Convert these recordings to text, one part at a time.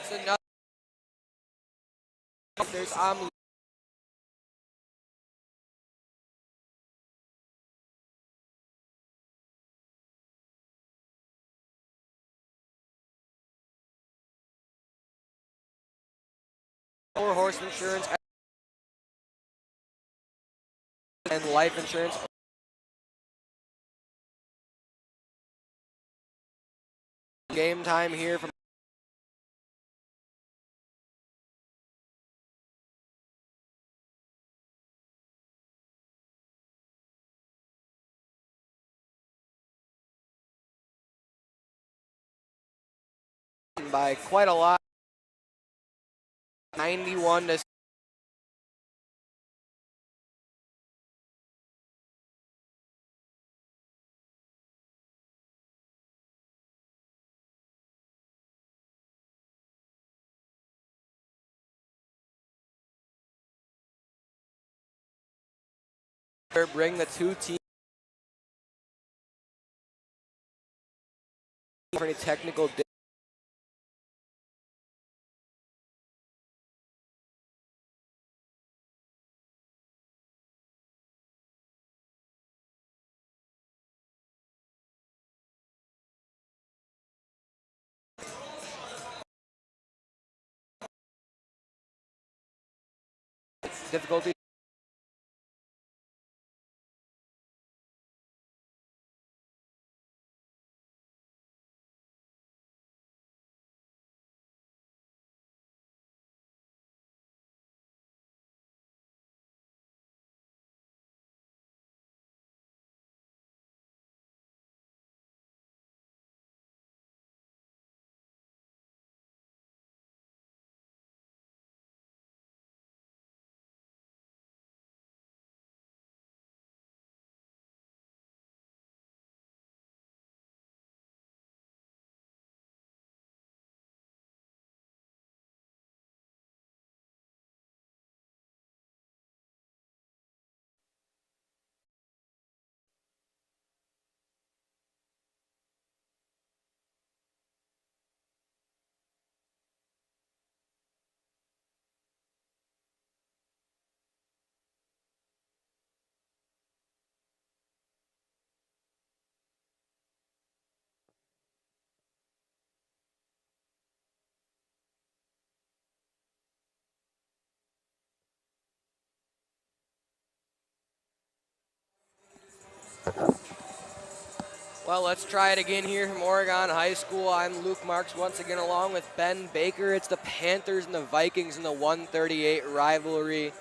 So now there's four horse insurance and life insurance. Game time here from by quite a lot, 91 to bring the two teams for any technical difficulty. Well, let's try it again here from Oregon High School. I'm Luke Marks once again along with Ben Baker. It's the Panthers and the Vikings in the 138 rivalry.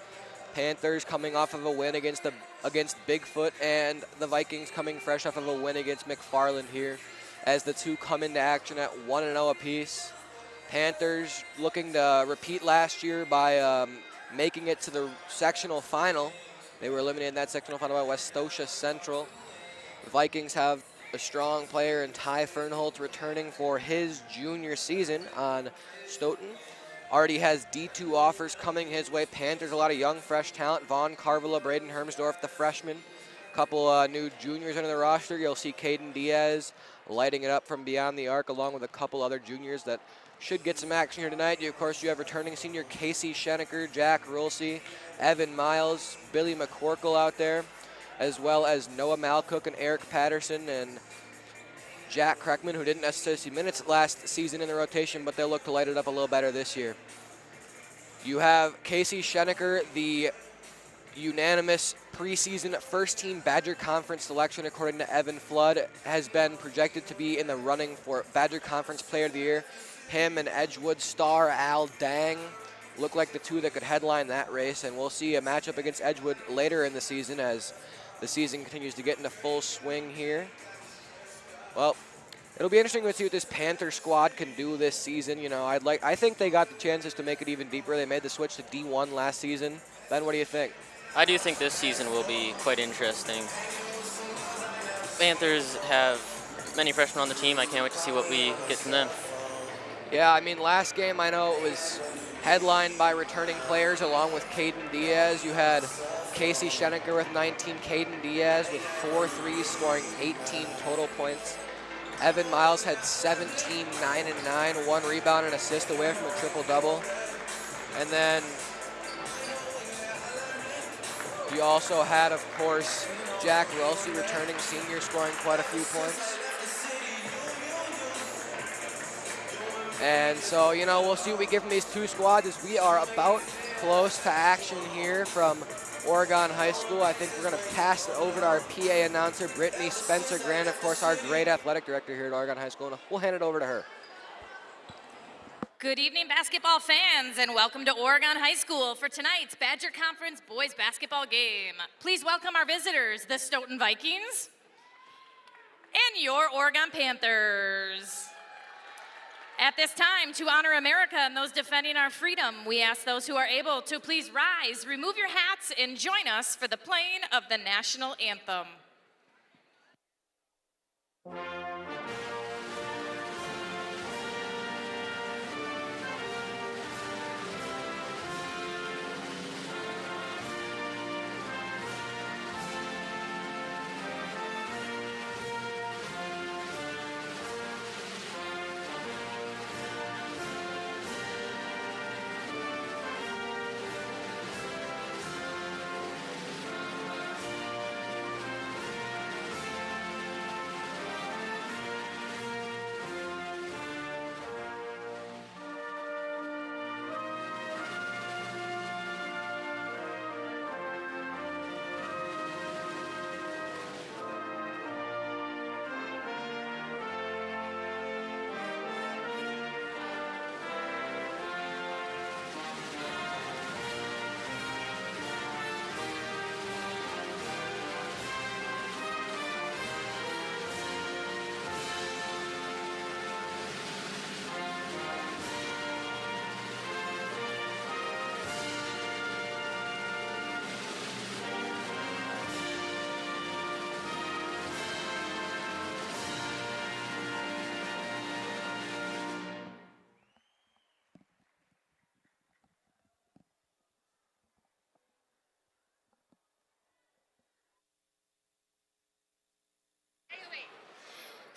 Panthers coming off of a win against Bigfoot, and the Vikings coming fresh off of a win against McFarland here as the two come into action at 1-0 apiece. Panthers looking to repeat last year by making it to the sectional final. They were eliminated in that sectional final by West Scotia Central. The Vikings have a strong player in Ty Fernholtz returning for his junior season on Stoughton. Already has D2 offers coming his way. Panthers, a lot of young, fresh talent. Vaughn Carvilla, Braden Hermsdorf, the freshman. A couple new juniors under the roster. You'll see Caden Diaz lighting it up from beyond the arc, along with a couple other juniors that should get some action here tonight. Of course, you have returning senior Casey Schenecker, Jack Rulsey, Evan Miles, Billy McCorkle out there, as well as Noah Malcook and Eric Patterson and Jack Kreckman, who didn't necessarily see minutes last season in the rotation, but they'll look to light it up a little better this year. You have Casey Schenecker, the unanimous preseason first-team Badger Conference selection, according to Evan Flood, has been projected to be in the running for Badger Conference Player of the Year. Him and Edgewood star Al Dang look like the two that could headline that race, and we'll see a matchup against Edgewood later in the season as the season continues to get into full swing here. Well, it'll be interesting to see what this Panther squad can do this season. You know, I think they got the chances to make it even deeper. They made the switch to D1 last season. Ben, what do you think? I do think this season will be quite interesting. Panthers have many freshmen on the team. I can't wait to see what we get from them. Yeah, I mean, last game I know it was headlined by returning players along with Caden Diaz. You had Casey Schenecker with 19, Caden Diaz with 4 threes, scoring 18 total points. Evan Miles had 17, 9 and 9, 1 rebound and assist away from a triple-double. And then you also had, of course, Jack Rulsey, returning senior, scoring quite a few points. And so, you know, we'll see what we get from these two squads as we are about close to action here from Oregon High School. I think we're going to pass it over to our PA announcer, Brittany Spencer Grant, of course, our great athletic director here at Oregon High School, and we'll hand it over to her. Good evening, basketball fans, and welcome to Oregon High School for tonight's Badger Conference boys basketball game. Please welcome our visitors, the Stoughton Vikings and your Oregon Panthers. At this time, to honor America and those defending our freedom, we ask those who are able to please rise, remove your hats, and join us for the playing of the national anthem.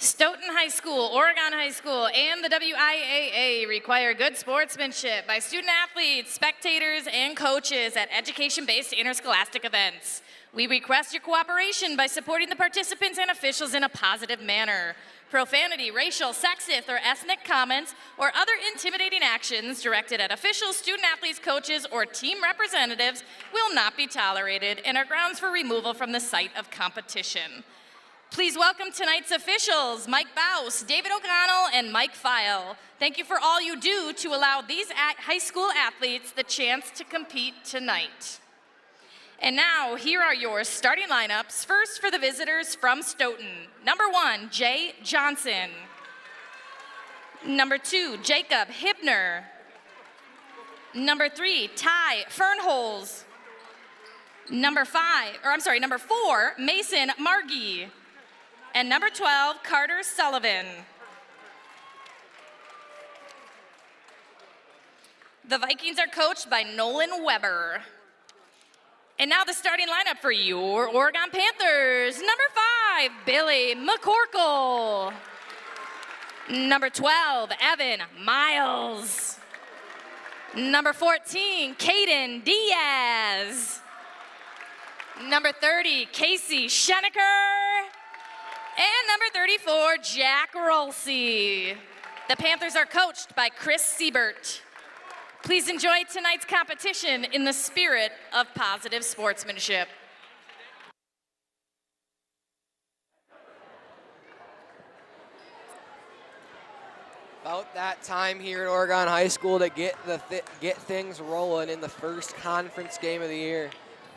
Stoughton High School, Oregon High School, and the WIAA require good sportsmanship by student athletes, spectators, and coaches at education-based interscholastic events. We request your cooperation by supporting the participants and officials in a positive manner. Profanity, racial, sexist, or ethnic comments or other intimidating actions directed at officials, student athletes, coaches, or team representatives will not be tolerated and are grounds for removal from the site of competition. Please welcome tonight's officials, Mike Baus, David O'Connell, and Mike File. Thank you for all you do to allow these high school athletes the chance to compete tonight. And now, here are your starting lineups. First for the visitors from Stoughton. Number 1, Jay Johnson. Number 2, Jacob Hibner. Number 3, Ty Fernholz. Number 4, Mason Margie. And number 12, Carter Sullivan. The Vikings are coached by Nolan Weber. And now the starting lineup for your Oregon Panthers. Number 5, Billy McCorkle. Number 12, Evan Miles. Number 14, Caden Diaz. Number 30, Casey Schenecker. And number 34, Jack Rolsey. The Panthers are coached by Chris Siebert. Please enjoy tonight's competition in the spirit of positive sportsmanship. About that time here at Oregon High School to get things rolling in the first conference game of the year.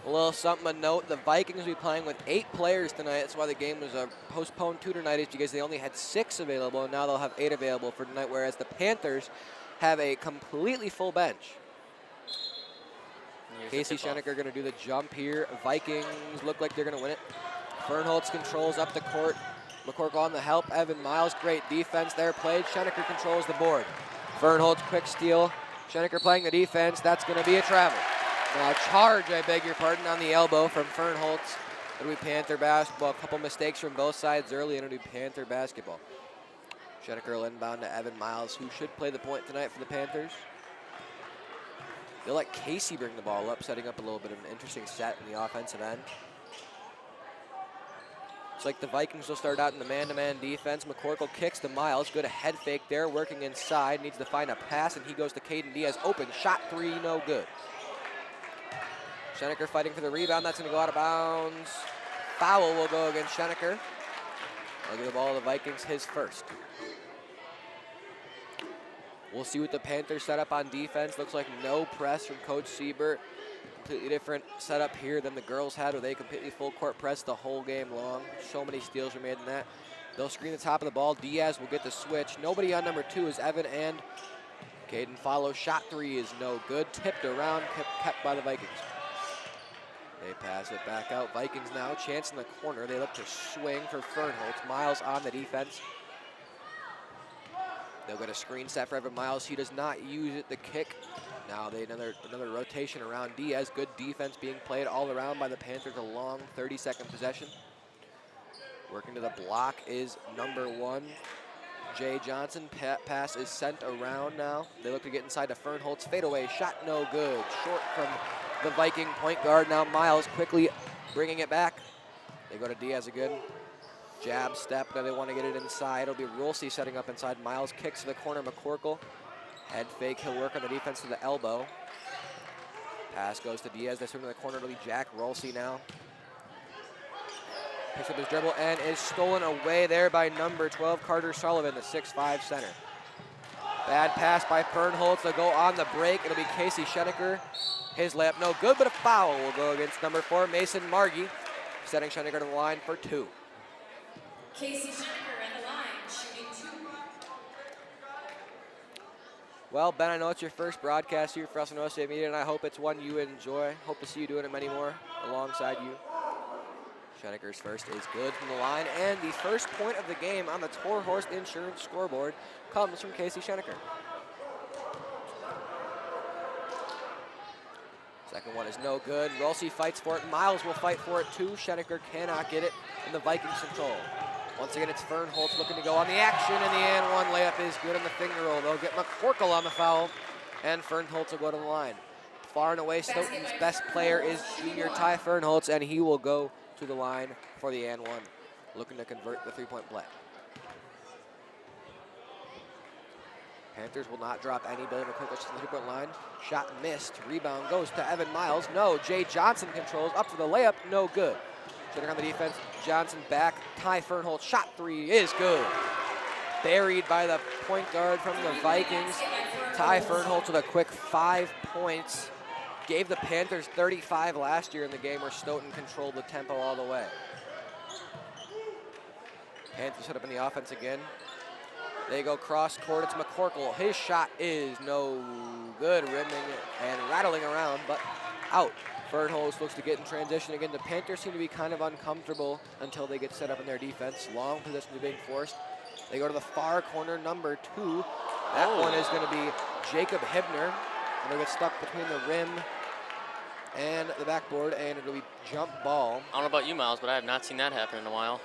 A little something to note, the Vikings will be playing with 8 players tonight. That's why the game was postponed to tonight, is because they only had 6 available, and now they'll have 8 available for tonight, whereas the Panthers have a completely full bench. Casey Schenecker going to do the jump here. Vikings look like they're going to win it. Fernholz controls up the court. McCorkle on the help. Evan Miles, great defense there played. Schenecker controls the board. Fernholz, quick steal. Schenecker playing the defense. That's going to be a travel. Now charge, I beg your pardon, on the elbow from Fernholz. It'll be Panther basketball. A couple mistakes from both sides early, and it'll be Panther basketball. Schenecker will inbound to Evan Miles, who should play the point tonight for the Panthers. They'll let Casey bring the ball up, setting up a little bit of an interesting set in the offensive end. It's like the Vikings will start out in the man-to-man defense. McCorkle kicks to Miles. Good head fake there, working inside. Needs to find a pass, and he goes to Caden Diaz. Open shot 3, no good. Schenecker fighting for the rebound. That's going to go out of bounds. Foul will go against Schenecker. They'll give the ball to the Vikings, his first. We'll see what the Panthers set up on defense. Looks like no press from Coach Siebert. Completely different setup here than the girls had, where they completely full court press the whole game long. So many steals were made in that. They'll screen the top of the ball. Diaz will get the switch. Nobody on number 2 is Evan and Caden follows. Shot 3 is no good. Tipped around, kept by the Vikings. They pass it back out. Vikings now, chance in the corner. They look to swing for Fernholz. Miles on the defense. They'll get a screen set for Evan Miles. He does not use it, the kick. Now they another rotation around Diaz. Good defense being played all around by the Panthers. A long 30-second possession. Working to the block is number 1, Jay Johnson. Pass is sent around now. They look to get inside to Fernholz. Fadeaway shot no good. Short from the Viking point guard. Now Miles quickly bringing it back. They go to Diaz again. Jab step, now they want to get it inside. It'll be Rolsey setting up inside. Miles kicks to the corner, McCorkle. Head fake, he'll work on the defense to the elbow. Pass goes to Diaz, they swing to the corner. It'll be Jack Rolsey now. Picks up his dribble and is stolen away there by number 12, Carter Sullivan, the 6'5" center. Bad pass by Fernholz, they'll go on the break. It'll be Casey Schenecker. His layup no good, but a foul will go against number 4, Mason Margie, setting Schenecker to the line for 2. Casey Schenecker at the line, shooting 2. Well, Ben, I know it's your first broadcast here for us in OSA Media, and I hope it's one you enjoy. Hope to see you doing it many more alongside you. Schenecker's first is good from the line, and the first point of the game on the Tor Horse Insurance scoreboard comes from Casey Schenecker. Second one is no good. Rolsey fights for it. Miles will fight for it too. Schenecker cannot get it, and the Vikings control. Once again, it's Fernholz looking to go on the action, and the and one layup is good on the finger roll. They'll get McCorkle on the foul, and Fernholz will go to the line. far and away Stoughton's best player is junior Ty Fernholtz, and he will go to the line for the and one, looking to convert the three-point play. Panthers will not drop any. Billy McCorkle to the three-point line. Shot missed. Rebound goes to Evan Miles. No. Jay Johnson controls. Up for the layup. No good. Sitting on the defense. Johnson back. Ty Fernholtz. Shot three is good. Buried by the point guard from the Vikings. Ty Fernholtz with a quick 5 points. Gave the Panthers 35 last year in the game where Stoughton controlled the tempo all the way. Panthers set up in the offense again. They go cross court. It's McCorkle. His shot is no good, rimming and rattling around, but out. Fernholtz looks to get in transition again. The Panthers seem to be kind of uncomfortable until they get set up in their defense. Long position to being forced. They go to the far corner, number 2. That one is going to be Jacob Hibner. And they'll get stuck between the rim and the backboard, and it'll be jump ball. I don't know about you, Miles, but I have not seen that happen in a while.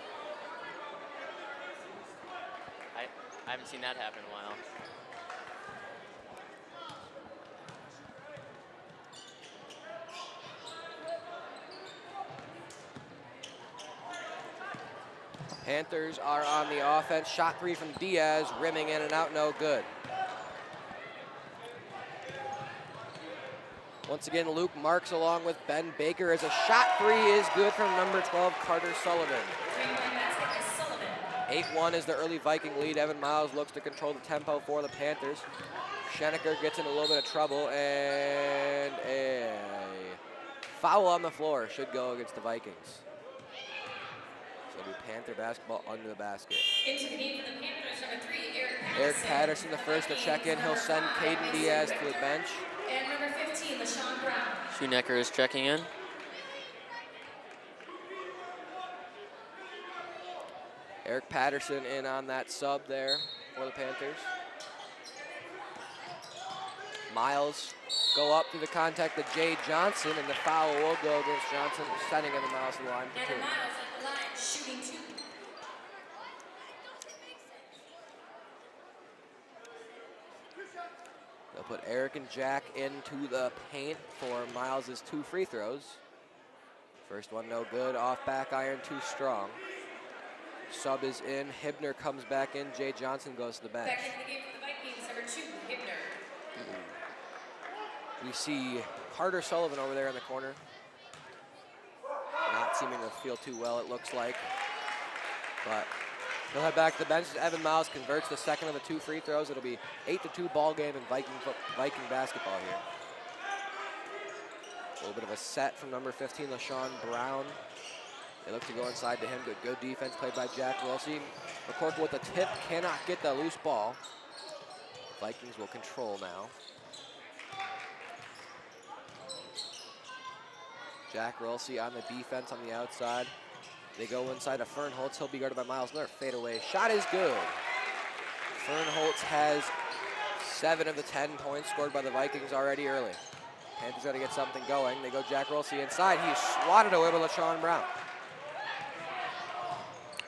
I haven't seen that happen in a while. Panthers are on the offense. Shot three from Diaz, rimming in and out, no good. Once again, Luke Marks along with Ben Baker as a shot three is good from number 12, Carter Sullivan. 8-1 is the early Viking lead. Evan Miles looks to control the tempo for the Panthers. Schenecker gets in a little bit of trouble, and a foul on the floor should go against the Vikings. So it'll be Panther basketball under the basket. Into the game for the Panthers, number 3, Eric Patterson, the first to check in. He'll send Caden Diaz to the bench. And number 15, LaShawn Brown. Schoenecker is checking in. Eric Patterson in on that sub there for the Panthers. Miles go up through the contact to Jay Johnson, and the foul will go against Johnson, sending Evan Miles to the line for 2. Evan Miles at the line, shooting 2. They'll put Eric and Jack into the paint for Miles' 2 free throws. First one no good, off back iron, too strong. Sub is in, Hibner comes back in, Jay Johnson goes to the bench. Back into the game for the Vikings, number 2, Hibner. We see Carter Sullivan over there in the corner. Not seeming to feel too well, it looks like. But he'll head back to the bench. Evan Miles converts the second of the 2 free throws. It'll be 8-2 ball game in Viking basketball here. A little bit of a set from number 15, LaShawn Brown. They look to go inside to him. Good defense played by Jack Wilsey. McCorkle with the tip, cannot get the loose ball. Vikings will control now. Jack Wilsey on the defense on the outside. They go inside to Fernholtz. He'll be guarded by Miles. Another fadeaway. Shot is good. Fernholtz has 7 of the 10 points scored by the Vikings already early. Panthers got to get something going. They go Jack Wilsey inside. He's swatted away by LaShawn Brown.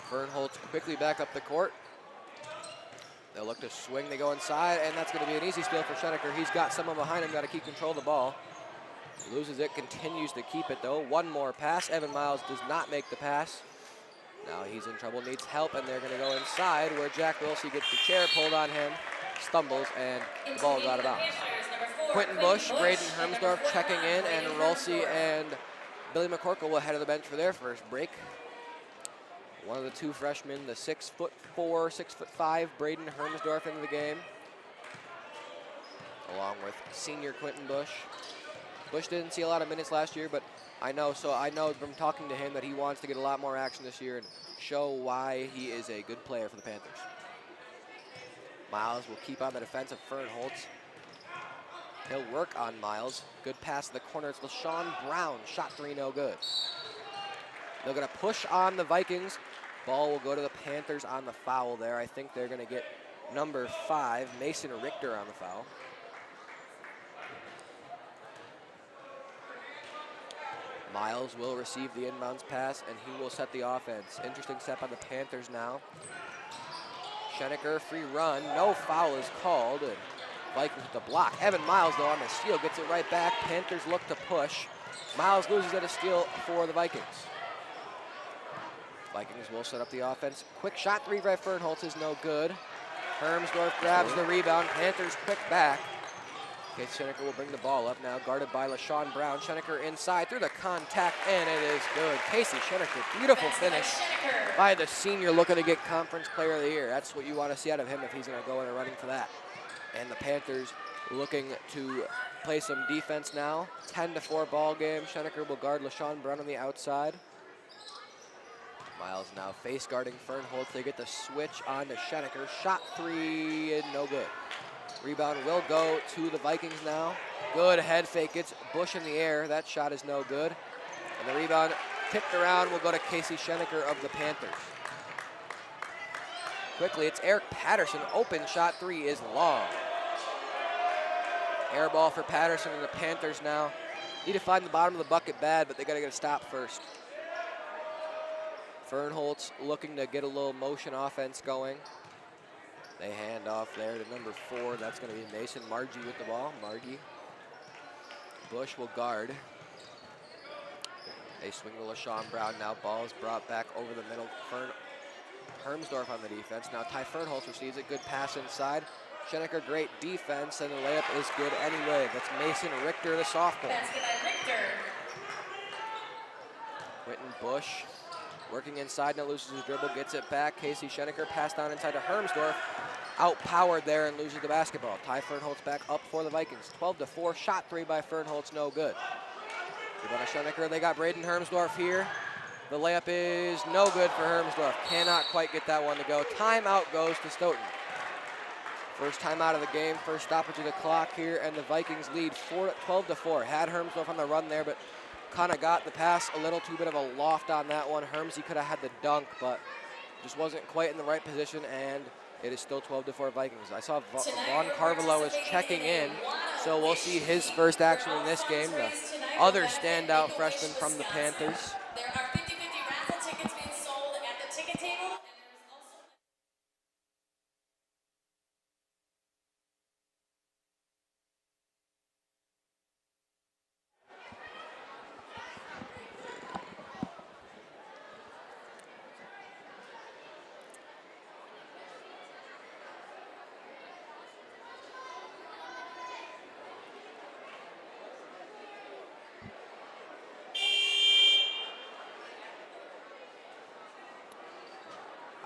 Fernholtz quickly back up the court. They'll look to swing. They go inside, and that's going to be an easy steal for Schenecker. He's got someone behind him. Got to keep control of the ball. Loses it, continues to keep it though. One more pass. Evan Miles does not make the pass. Now he's in trouble, needs help, and they're going to go inside where Jack Wilsey gets the chair pulled on him, stumbles, and the ball is out of bounds. Quentin Bush, Braden Hermsdorf checking in, and Rolsey and Billy McCorkle will head to the bench for their first break. One of the 2 freshmen, the 6'4", 6'5", Braden Hermsdorf into the game, along with senior Quentin Bush. Bush didn't see a lot of minutes last year, but I know from talking to him that he wants to get a lot more action this year and show why he is a good player for the Panthers. Miles will keep on the defense of Fernholtz. He'll work on Miles. Good pass to the corner. It's LaShawn Brown. Shot 3, no good. They're going to push on the Vikings. Ball will go to the Panthers on the foul there. I think they're going to get number 5, Mason Richter, on the foul. Miles will receive the inbounds pass, and he will set the offense. Interesting step on the Panthers now. Schenecker, free run. No foul is called. And Vikings with the block. Evan Miles, though, on the steal, gets it right back. Panthers look to push. Miles loses at a steal for the Vikings. Vikings will set up the offense. Quick shot three by Fernholz is no good. Hermsdorf grabs the rebound. Panthers quick back. Casey Schenecker will bring the ball up now, guarded by LaShawn Brown. Schenecker inside through the contact, and it is good. Casey Schenecker, beautiful finish by the senior, looking to get Conference Player of the Year. That's what you want to see out of him if he's going to go in and running for that. And the Panthers looking to play some defense now. 10-4 ball game. Schenecker will guard LaShawn Brown on the outside. Miles now face guarding Fernholz. They get the switch on to Schenecker. Shot three, and no good. Rebound will go to the Vikings now. Good head fake, gets Bush in the air. That shot is no good. And the rebound tipped around will go to Casey Schenecker of the Panthers. Quickly, it's Eric Patterson. Open shot three is long. Air ball for Patterson, and the Panthers now need to find the bottom of the bucket bad, but they got to get a stop first. Fernholz looking to get a little motion offense going. They hand off there to number 4. That's going to be Mason Margie with the ball. Margie. Bush will guard. They swing to LaShawn Brown now. Ball is brought back over the middle. Hermsdorf on the defense. Now Ty Fernholz receives it. Good pass inside. Schenecker, great defense, and the layup is good anyway. That's Mason Richter, the sophomore. Basket by Richter. Quentin Bush working inside, now loses his dribble, gets it back. Casey Schenecker passed down inside to Hermsdorf. Outpowered there and loses the basketball. Ty Fernholz back up for the Vikings. 12-4, shot three by Fernholz, no good. Rebound to Schenecker, they got Braden Hermsdorf here. The layup is no good for Hermsdorf. Cannot quite get that one to go. Timeout goes to Stoughton. First time out of the game, first stoppage of the clock here, and the Vikings lead 12-4. Had Hermsdorf on the run there, but kind of got the pass a little too bit of a loft on that one. Hermsy could have had the dunk, but just wasn't quite in the right position, and it is still 12-4 Vikings. I saw Vaughn Carvalho is checking in, so we'll see his first action in this game. The other standout freshman from the Panthers. There are 50-50 raffle tickets being sold at the ticket table.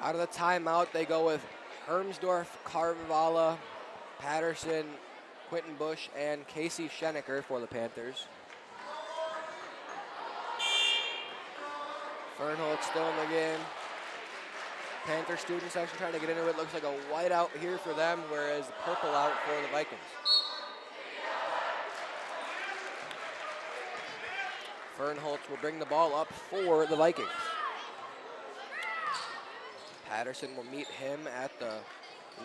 Out of the timeout, they go with Hermsdorf, Carvalho, Patterson, Quentin Bush, and Casey Schenecker for the Panthers. Fernholz still in the game. Panther student section trying to get into it. Looks like a white out here for them, whereas purple out for the Vikings. Fernholz will bring the ball up for the Vikings. Patterson will meet him at the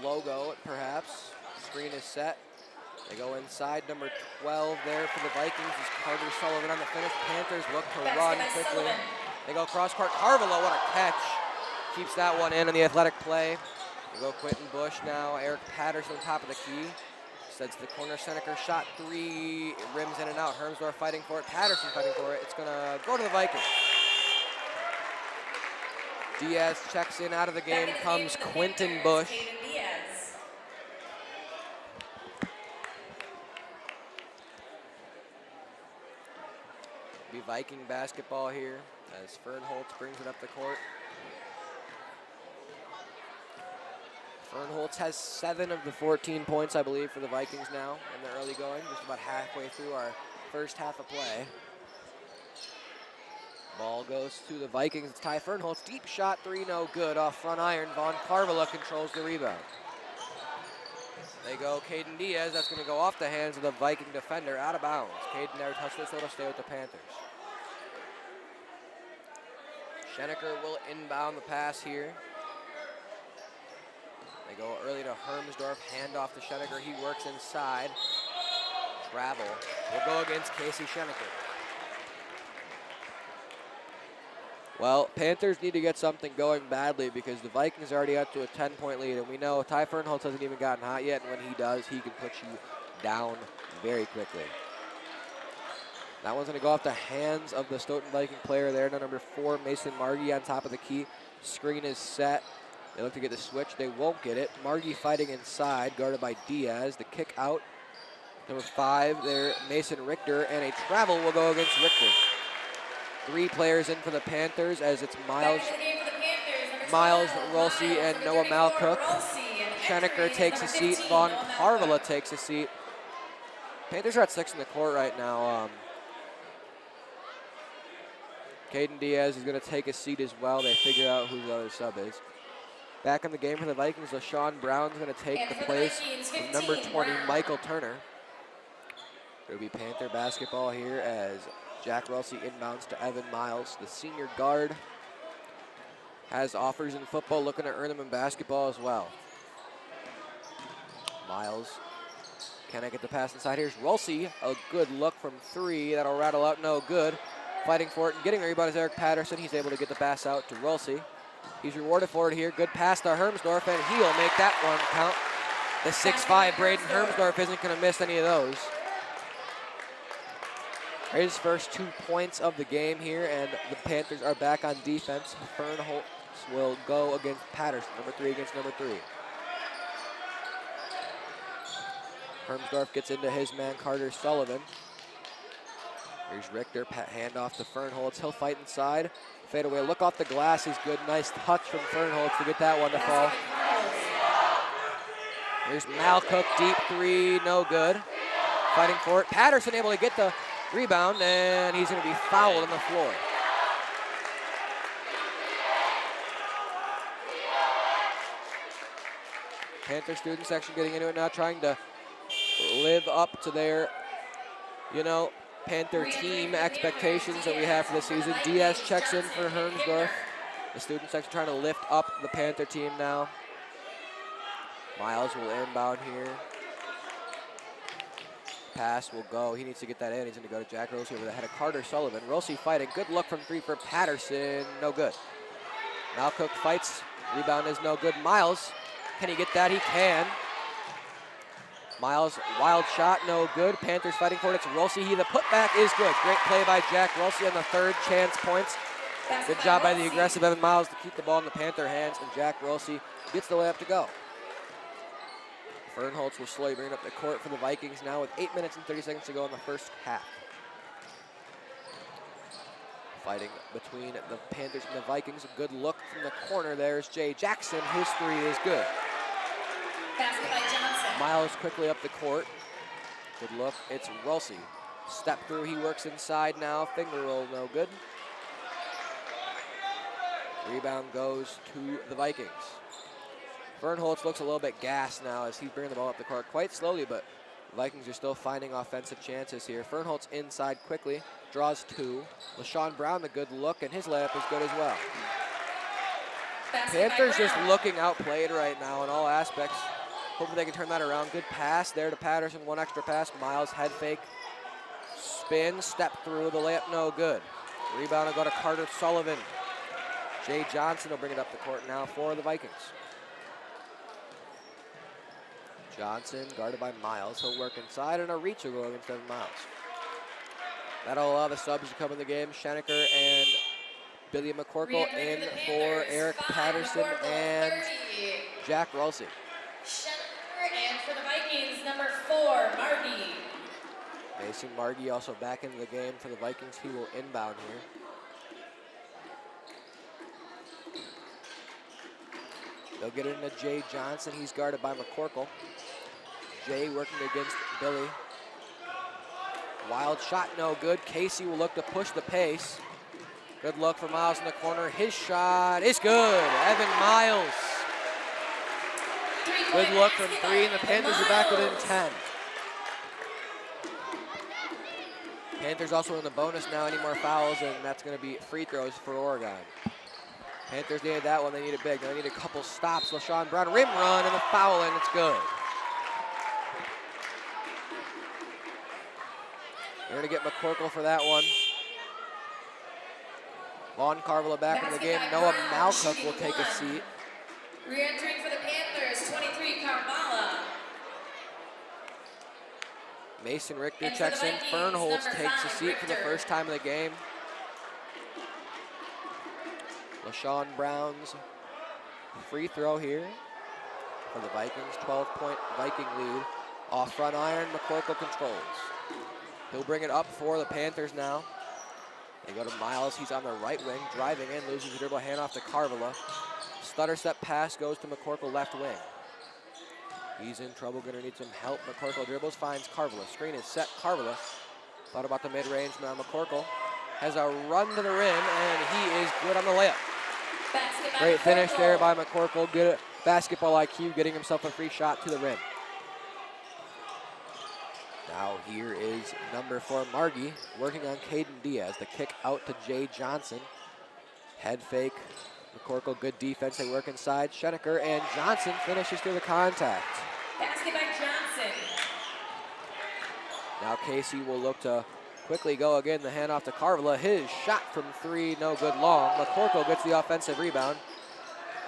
logo, perhaps. Screen is set. They go inside, number 12 there for the Vikings is Carter Sullivan on the finish. Panthers look to run quickly. They go cross court. Carvalho, what a catch. Keeps that one in on the athletic play. They go Quentin Bush now. Eric Patterson top of the key. Sets the corner. Schenecker shot three. It rims in and out. Hermsdorf fighting for it. Patterson fighting for it. It's going to go to the Vikings. Diaz checks in. Out of the game comes Quentin Bush. Be Viking basketball here as Fernholz brings it up the court. Fernholz has 7 of the 14 points, I believe, for the Vikings now in the early going. Just about halfway through our first half of play. Ball goes to the Vikings. It's Ty Fernholz. Deep shot three, no good. Off front iron. Vaughn Carvalho controls the rebound. They go Caden Diaz. That's going to go off the hands of the Viking defender. Out of bounds. Caden never touched this, so it'll stay with the Panthers. Schenecker will inbound the pass here. They go early to Hermsdorf. Hand off to Schenecker. He works inside. Travel will go against Casey Schenecker. Well, Panthers need to get something going badly because the Vikings are already up to a 10-point lead, and we know Ty Fernholz hasn't even gotten hot yet, and when he does, he can put you down very quickly. That one's going to go off the hands of the Stoughton Viking player there, number 4, Mason Margie on top of the key. Screen is set. They look to get the switch. They won't get it. Margie fighting inside, guarded by Diaz. The kick out. Number 5 there, Mason Richter, and a travel will go against Richter. 3 players in for the Panthers as it's Miles, Rolsey, and Noah Malcook. Schenecker takes a seat. Vaughn Carvela takes a seat. Panthers are at 6 in the court right now. Caden Diaz is going to take a seat as well. They figure out who the other sub is. Back in the game for the Vikings, LaShawn Brown's going to take the place of number 20, Michael Turner. It'll be Panther basketball here as Jack Relsey inbounds to Evan Miles. The senior guard has offers in football, looking to earn them in basketball as well. Miles, can I get the pass inside? Here's Relsey, a good look from 3. That'll rattle out, no good. Fighting for it and getting the rebound is Eric Patterson. He's able to get the pass out to Relsey. He's rewarded for it here. Good pass to Hermsdorf, and he'll make that one count. The 6'5" Braden Hermsdorf isn't going to miss any of those. His first 2 points of the game here, and the Panthers are back on defense. Fernholz will go against Patterson, number 3 against number 3. Hermsdorf gets into his man, Carter Sullivan. Here's Richter, handoff to Fernholz. He'll fight inside. Fade away, look off the glass is good. Nice touch from Fernholz to get that one to fall. Here's Malcook, deep 3, no good. Fighting for it. Patterson able to get the rebound, and he's going to be fouled on the floor. Panther student section getting into it now, trying to live up to their, Panther team expectations that we have for the season. Diaz checks in for Hermsdorf. The student section trying to lift up the Panther team now. Miles will inbound here. Pass will go. He needs to get that in. He's going to go to Jack Rosey over the head of Carter Sullivan. Rosey fighting. Good look from 3 for Patterson. No good. Malcook fights. Rebound is no good. Miles, can he get that? He can. Miles, wild shot, no good. Panthers fighting for it. It's Rosey. The putback is good. Great play by Jack Rosey on the 3rd chance points. Good job by the aggressive Evan Miles to keep the ball in the Panther hands, and Jack Rosey gets the layup to go. Fernholz will slowly bring it up the court for the Vikings now with 8 minutes and 30 seconds to go in the first half. Fighting between the Panthers and the Vikings. A good look from the corner. There's Jay Jackson. His 3 is good. Miles quickly up the court. Good look. It's Relsey. Step through. He works inside now. Finger roll, no good. Rebound goes to the Vikings. Fernholz looks a little bit gassed now as he's bringing the ball up the court quite slowly, but the Vikings are still finding offensive chances here. Fernholz inside quickly, draws 2. LaShawn Brown, the good look, and his layup is good as well. Panthers just looking outplayed right now in all aspects. Hopefully they can turn that around. Good pass there to Patterson, 1 extra pass. Miles head fake, spin, step through, the layup no good. Rebound will go to Carter Sullivan. Jay Johnson will bring it up the court now for the Vikings. Johnson guarded by Miles. He'll work inside, and a reach will go against Evan Miles. That'll allow the subs to come in the game. Schenecker and Billy McCorkle in for Eric Patterson and Jack Relsey. Schenecker, and for the Vikings, number 4, Margie. Mason Margie also back into the game for the Vikings. He will inbound here. They'll get into Jay Johnson. He's guarded by McCorkle. Jay working against Billy. Wild shot, no good. Casey will look to push the pace. Good look for Miles in the corner. His shot is good. Evan Miles. Good look from 3, and the Panthers are back within 10. Panthers also in the bonus now. Any more fouls, and that's going to be free throws for Oregon. Panthers needed that one. They need it big. They need a couple stops. LaShawn Brown, rim run, and the foul, and it's good. They're going to get McCorkle for that one. Vaughn Carvilla back in the game. Noah Malcook will take a seat. Re-entering for the Panthers, 23, Carvala. Mason Richter And for checks the in. Vikings, Fernholz number takes a 5, seat for the Richter. first time in the game. LaShawn Brown's free throw here for the Vikings. 12-point Viking lead. Off front iron, McCorkle controls. He'll bring it up for the Panthers now. They go to Miles. He's on the right wing, driving in, loses the dribble, handoff to Carvilla. Stutter step pass goes to McCorkle left wing. He's in trouble, gonna need some help. McCorkle dribbles, finds Carvilla. Screen is set, Carvilla. Thought about the mid-range, now McCorkle has a run to the rim, and he is good on the layup. Great finish there by McCorkle. Good basketball IQ, getting himself a free shot to the rim. Now here is number 4, Margie, working on Caden Diaz. The kick out to Jay Johnson. Head fake. McCorkle, good defense. They work inside. Schenecker, and Johnson finishes through the contact. Basket by Johnson. Now Casey will look to quickly go again. The handoff to Carvilla. His shot from 3, no good long. McCorkle gets the offensive rebound.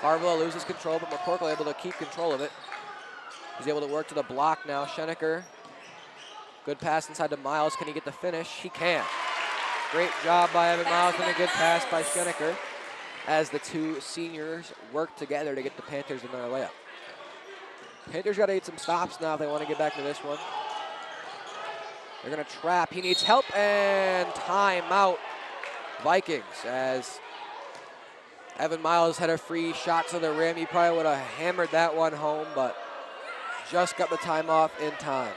Carvilla loses control, but McCorkle able to keep control of it. He's able to work to the block now. Schenecker. Good pass inside to Miles. Can he get the finish? He can. Great job by Evan Miles and a good pass by Schenecker as the two seniors work together to get the Panthers another layup. Panthers got to get some stops now if they want to get back to this one. They're going to trap. He needs help, and timeout Vikings as Evan Miles had a free shot to the rim. He probably would have hammered that one home, but just got the time off in time.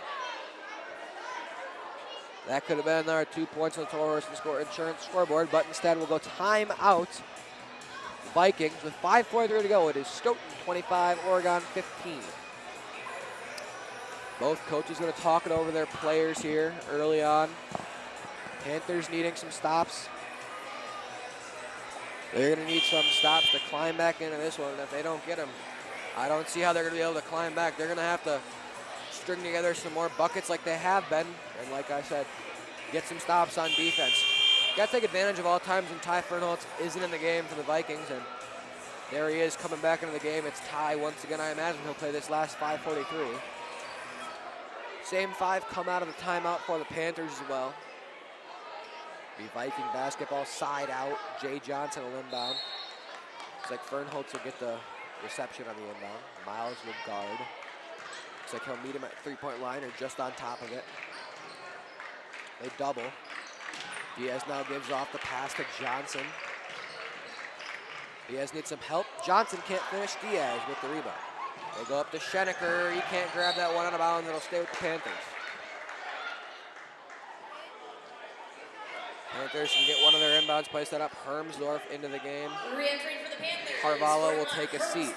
That could have been another 2 points on the Toro Insurance scoreboard, but instead we'll go timeout Vikings with 5:43 to go. It is Stoughton 25, Oregon 15. Both coaches going to talk it over their players here early on. Panthers needing some stops. They're going to need some stops to climb back into this one. And if they don't get them, I don't see how they're going to be able to climb back. They're going to have to string together some more buckets like they have been. And like I said, get some stops on defense. Got to take advantage of all times when Ty Fernholz isn't in the game for the Vikings. And there he is coming back into the game. It's Ty once again. I imagine he'll play this last 5:43. Same 5 come out of the timeout for the Panthers as well. Be Viking basketball side out. Jay Johnson will inbound. Looks like Fernholz will get the reception on the inbound. Miles will guard. Looks like he'll meet him at three-point line or just on top of it. They double. Diaz now gives off the pass to Johnson. Diaz needs some help. Johnson can't finish. Diaz with the rebound. They go up to Schenecker. He can't grab that one out of bounds. It'll stay with the Panthers. Panthers can get one of their inbounds, place that up. Hermsdorf into the game. Re-entering for the Panthers. Carvalho will take a seat.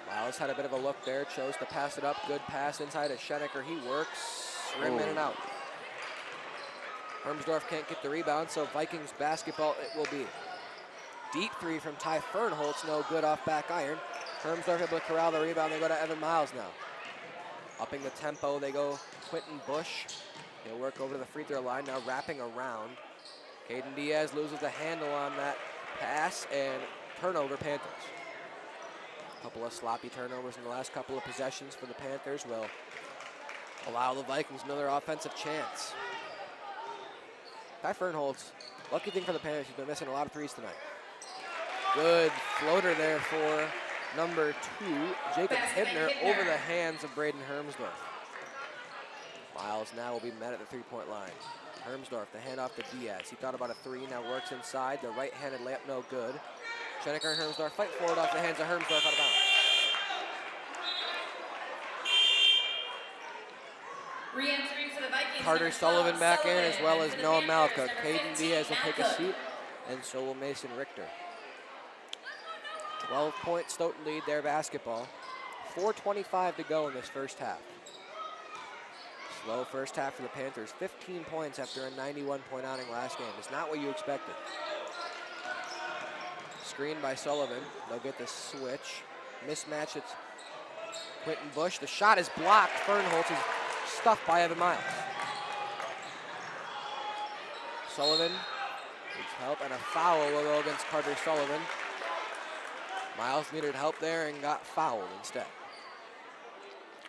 Miles had a bit of a look there, chose to pass it up. Good pass inside to Schenecker. He works, rim in and out. Hermsdorf can't get the rebound, so Vikings basketball it will be. Deep 3 from Ty Fernholz, no good off back iron. Hermsdorf able to corral the rebound. They go to Evan Miles now. Upping the tempo, they go Quentin Bush. He'll work over to the free throw line, now wrapping around. Caden Diaz loses the handle on that pass, and turnover Panthers. A couple of sloppy turnovers in the last couple of possessions for the Panthers will allow the Vikings another offensive chance. Ty Fernholz, lucky thing for the Panthers, he's been missing a lot of threes tonight. Good floater there for number 2, Jacob Hibner, over the hands of Braden Hermsdorf. Miles now will be met at the three-point line. Hermsdorf, the handoff to Diaz. He thought about a 3, now works inside. The right-handed layup, no good. Schenecker and Hermsdorf fight forward off the hands of Hermsdorf out of bounds. Re-entering for the Vikings. Carter Sullivan back in, as well as And for the Noah Panthers, Malcook. number Caden 15, Diaz will take a Malcook. seat, and so will Mason Richter. 12-point Stoughton lead their basketball. 4:25 to go in this first half. Slow first half for the Panthers. 15 points after a 91-point outing last game. It's not what you expected. Screen by Sullivan. They'll get the switch. Mismatch, it's Quentin Bush. The shot is blocked. Fernholz is stuffed by Evan Miles. Sullivan needs help, and a foul will go against Carter Sullivan. Miles needed help there and got fouled instead.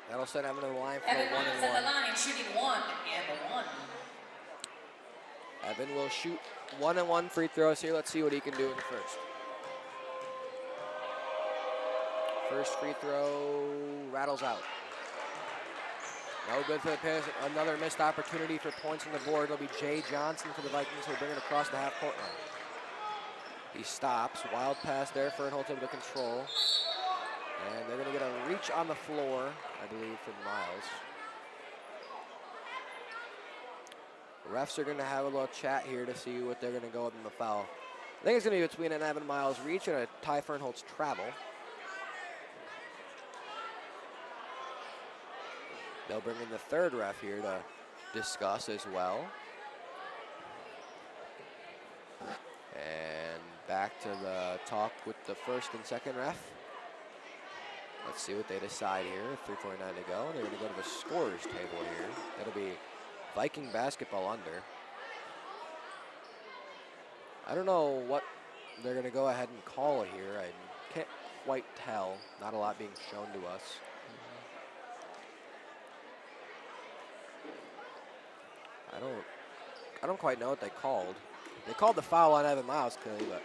That'll send Evan to the line for Evan a 1 Miles and 1. at the line, shooting 1 and 1. Evan will shoot 1 and 1 free throws here. Let's see what he can do in the first. First free throw rattles out. No good for the Panthers. Another missed opportunity for points on the board. It'll be Jay Johnson for the Vikings who will bring it across the half-court line. He stops. Wild pass there. Fernholtz able to control. And they're going to get a reach on the floor, I believe, from Miles. The refs are going to have a little chat here to see what they're going to go with in the foul. I think it's going to be between an Evan Miles reach and a Ty Fernholtz travel. They'll bring in the third ref here to discuss as well. And back to the talk with the first and second ref. Let's see what they decide here. 3:49 to go. They're going to go to the scorers table here. That'll be Viking basketball under. I don't know what they're going to go ahead and call here. I can't quite tell. Not a lot being shown to us. I don't quite know what they called. They called the foul on Evan Miles clearly, but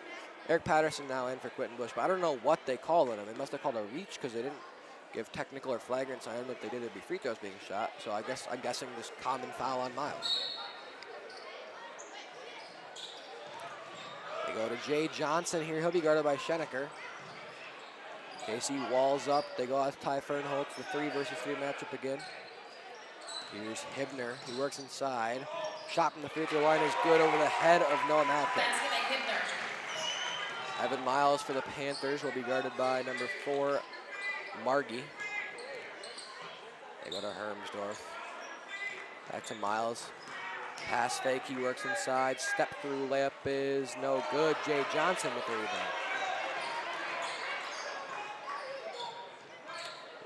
Eric Patterson now in for Quentin Bush. But I don't know what they called on him. They must have called a reach because they didn't give technical or flagrant sign. If they did, it'd be free throws being shot. So I'm guessing just common foul on Miles. They go to Jay Johnson here. He'll be guarded by Schenecker. Casey walls up. They go out to Ty Fernholtz. The 3 versus 3 matchup again. Here's Hibner. He works inside. Shot from the free throw line is good over the head of Noah Malkin. Evan Miles for the Panthers will be guarded by number 4, Margie. They go to Hermsdorf. Back to Miles. Pass fake, he works inside. Step through layup is no good. Jay Johnson with the rebound.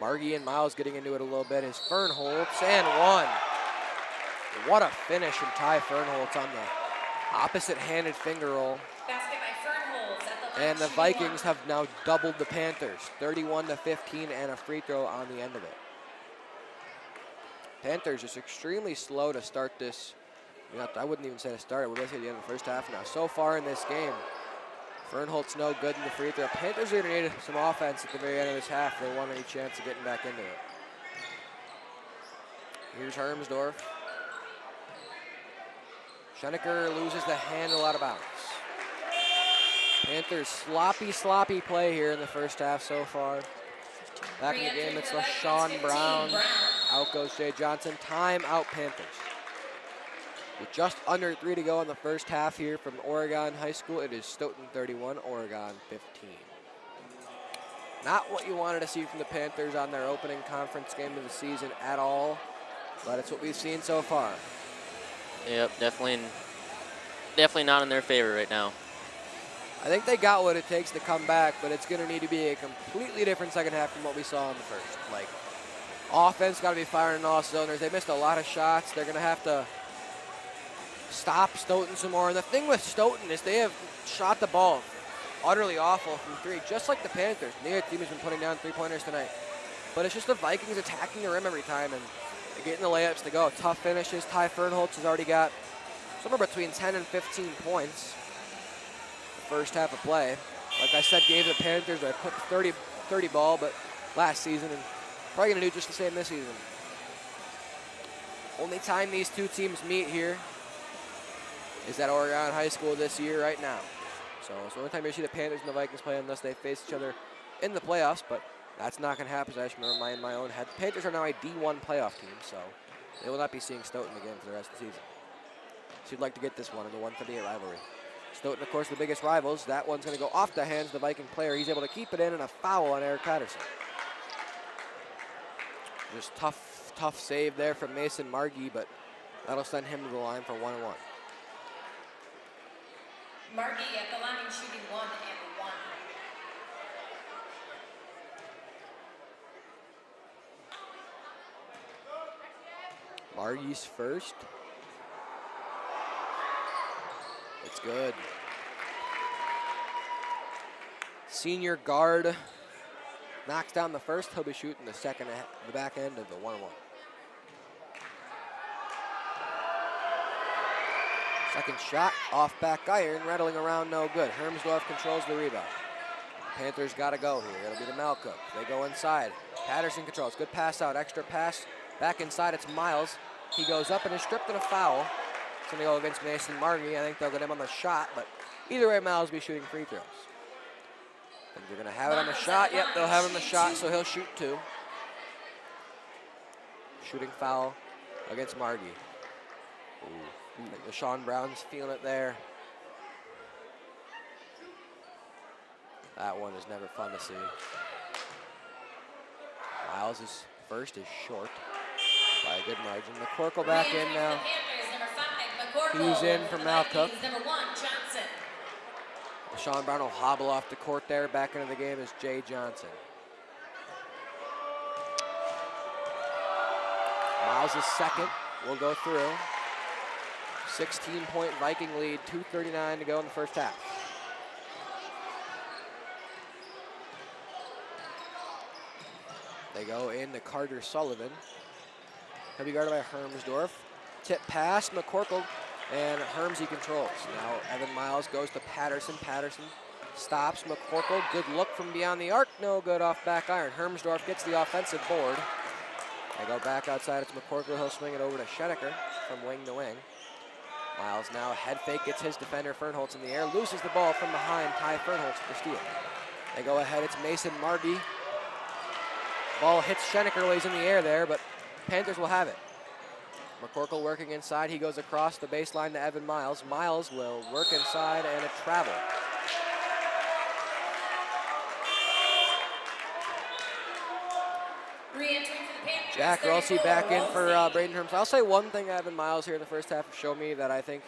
Margie and Miles getting into it a little bit. Is Fernholtz and 1. What a finish from Ty Fernholtz on the opposite-handed finger roll. Basket by Fernholtz at the line. And the Vikings have now doubled the Panthers, 31-15, and a free throw on the end of it. Panthers just extremely slow to start this. I wouldn't even say to start it. We're basically at the end of the first half now. So far in this game, Fernholtz no good in the free throw. Panthers are going to need some offense at the very end of this half if they want any chance of getting back into it. Here's Hermsdorf. Schenecker loses the handle out of bounds. Panthers sloppy play here in the first half so far. Back in the game, it's LaShawn Brown. Out goes Jay Johnson. Timeout Panthers. With just under 3 to go in the first half here from Oregon High School, it is Stoughton 31, Oregon 15. Not what you wanted to see from the Panthers on their opening conference game of the season at all, but it's what we've seen so far. Yep, definitely not in their favor right now. I think they got what it takes to come back, but it's going to need to be a completely different second half from what we saw in the first. Like, offense got to be firing in all cylinders. They missed a lot of shots. They're going to have to stop Stoughton some more. And the thing with Stoughton is they have shot the ball utterly awful from 3, just like the Panthers. Neither team has been putting down 3-pointers tonight. But it's just the Vikings attacking the rim every time and getting the layups to go. Tough finishes. Ty Fernholtz has already got somewhere between 10 and 15 points the first half of play. Like I said, gave the Panthers a quick 30 ball, but last season, and probably going to do just the same this season. Only time these two teams meet here is at Oregon High School this year right now. So it's the only time you see the Panthers and the Vikings play unless they face each other in the playoffs, but that's not going to happen, as I just remember in my own head. The Panthers are now a D1 playoff team, so they will not be seeing Stoughton again for the rest of the season. So you'd like to get this one in the 138 rivalry. Stoughton, of course, the biggest rivals. That one's going to go off the hands of the Viking player. He's able to keep it in, and a foul on Eric Patterson. Just tough save there from Mason Margie, but that'll send him to the line for 1-1. Margie at the line shooting 1 and 1. Margie's first. It's good. Senior guard knocks down the first. He'll be shooting the back end of the 1-1. Second shot off back iron, rattling around, no good. Hermsdorf controls the rebound. Panthers got to go here. It'll be to Malcook. They go inside. Patterson controls. Good pass out. Extra pass. Back inside. It's Miles. He goes up and is stripped in a foul. It's going to go against Mason Margie. I think they'll get him on the shot, but either way, Miles will be shooting free throws. And they're going to have it on the shot. Yep, they'll have him the shot, so he'll shoot 2. Shooting foul against Margie. I think LaShawn Brown's feeling it there. That one is never fun to see. Miles' first is short by a good margin. McCorkle back in now. He's in for Malcook. LaShawn Brown will hobble off the court there. Back into the game is Jay Johnson. Miles' second will go through. 16-point Viking lead, 2:39 to go in the first half. They go into Carter Sullivan. He'll be guarded by Hermsdorf. Tip pass, McCorkle, and Hermsy controls. Now Evan Miles goes to Patterson. Patterson stops McCorkle. Good look from beyond the arc. No good off back iron. Hermsdorf gets the offensive board. They go back outside. It's McCorkle. He'll swing it over to Schenecker from wing to wing. Miles now head fake, gets his defender Fernholtz in the air, loses the ball from behind. Ty Fernholtz with the steal. They go ahead. It's Mason Margie. Ball hits Schenecker while he's in the air there, but Panthers will have it. McCorkle working inside. He goes across the baseline to Evan Miles. Miles will work inside and a travel. Jack Rossi back in for Braden Herms. I'll say one thing Evan Miles here in the first half have shown me that I think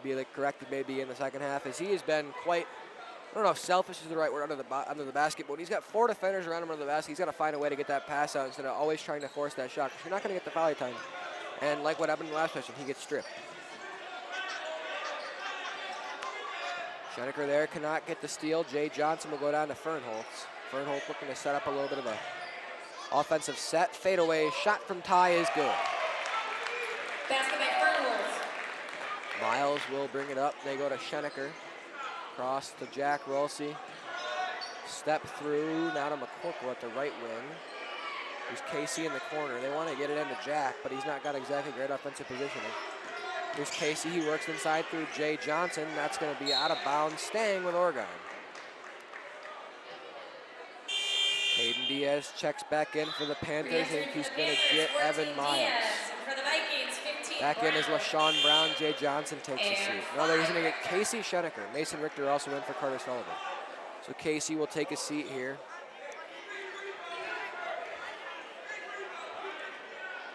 could be corrected maybe in the second half is he has been quite, I don't know if selfish is the right word under the basket, but when he's got 4 defenders around him under the basket, he's got to find a way to get that pass out instead of always trying to force that shot. You're not going to get the foul time. And like what happened in the last session, he gets stripped. Schenecker there cannot get the steal. Jay Johnson will go down to Fernholtz. Fernholtz looking to set up a little bit of a offensive set. Fadeaway shot from Ty is good. Basket by Fernholtz. Miles will bring it up. They go to Schenecker. Cross to Jack Rossi. Step through. Now to McCorkle at the right wing. There's Casey in the corner. They want to get it into Jack, but he's not got exactly great offensive positioning. Here's Casey. He works inside through Jay Johnson. That's going to be out of bounds, staying with Oregon. Hayden Diaz checks back in for the Panthers. I think he's going to get Evan Miles. Back in is LaShawn Brown. Jay Johnson takes a seat. No, he's going to get Casey Schenecker. Mason Richter also in for Carter Sullivan. So Casey will take a seat here.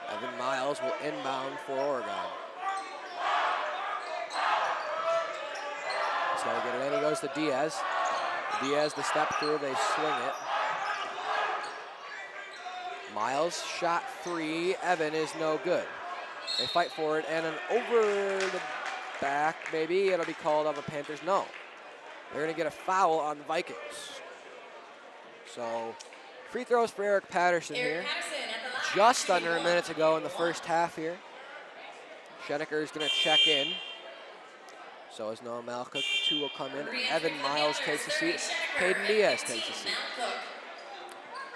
Evan Miles will inbound for Oregon. He's got to get it in. He goes to Diaz. Diaz the step through. They swing it. Miles shot 3. Evan is no good. They fight for it, and an over the back, maybe. It'll be called on the Panthers. No. They're going to get a foul on the Vikings. So, free throws for Eric Patterson here. Just under a minute to go in the first half here. Schenecker is going to check in. So is Noah Malcook. 2 will come in. Evan Miles takes a seat. Hayden Diaz takes a seat.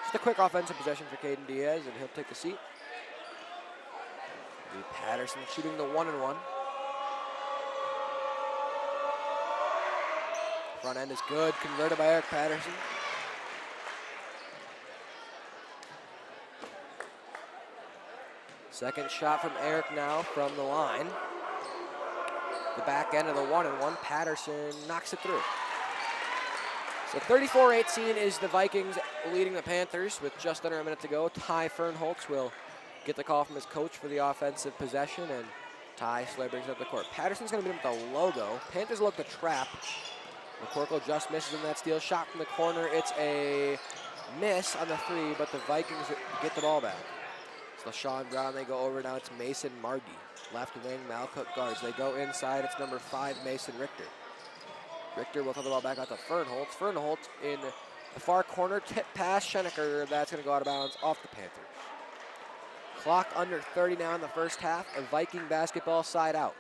Just a quick offensive possession for Hayden Diaz, and he'll take a seat. Patterson shooting the 1-and-1. Front end is good, converted by Eric Patterson. Second shot from Eric now from the line. The back end of the 1-and-1, Patterson knocks it through. So 34-18 is the Vikings leading the Panthers with just under a minute to go. Ty Fernholtz will get the call from his coach for the offensive possession, and Ty Slay brings up the court. Patterson's going to beat him with the logo. Panthers look to trap. McCorkle just misses in that steal. Shot from the corner. It's a miss on the 3, but the Vikings get the ball back. It's LaShawn Brown. They go over now. It's Mason Margie. Left wing, Malcook guards. They go inside. It's number 5, Mason Richter. Richter will throw the ball back out to Fernholtz. Fernholtz in the far corner. Tip pass. Schenecker. That's going to go out of bounds off the Panthers. Clock under 30 now in the first half. A Viking basketball side out.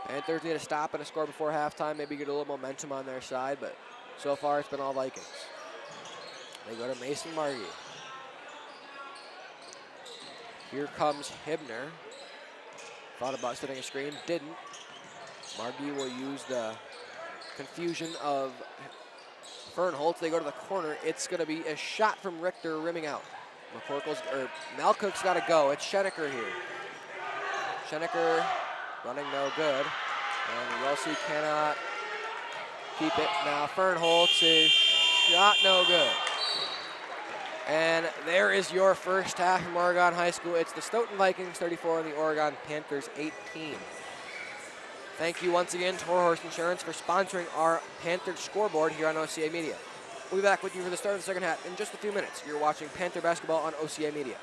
Panthers need a stop and a score before halftime. Maybe get a little momentum on their side, but so far it's been all Vikings. They go to Mason Margie. Here comes Hibner. Thought about setting a screen, didn't. Margie will use the confusion of Fernholtz. They go to the corner. It's going to be a shot from Richter rimming out. Malcook's got to go. It's Schenecker here. Schenecker running no good. And Rossi cannot keep it. Now Fernholtz is shot no good. And there is your first half from Oregon High School. It's the Stoughton Vikings 34 and the Oregon Panthers 18. Thank you once again to Toro Horse Insurance for sponsoring our Panthers scoreboard here on OCA Media. We'll be back with you for the start of the second half in just a few minutes. You're watching Panther basketball on OCA Media.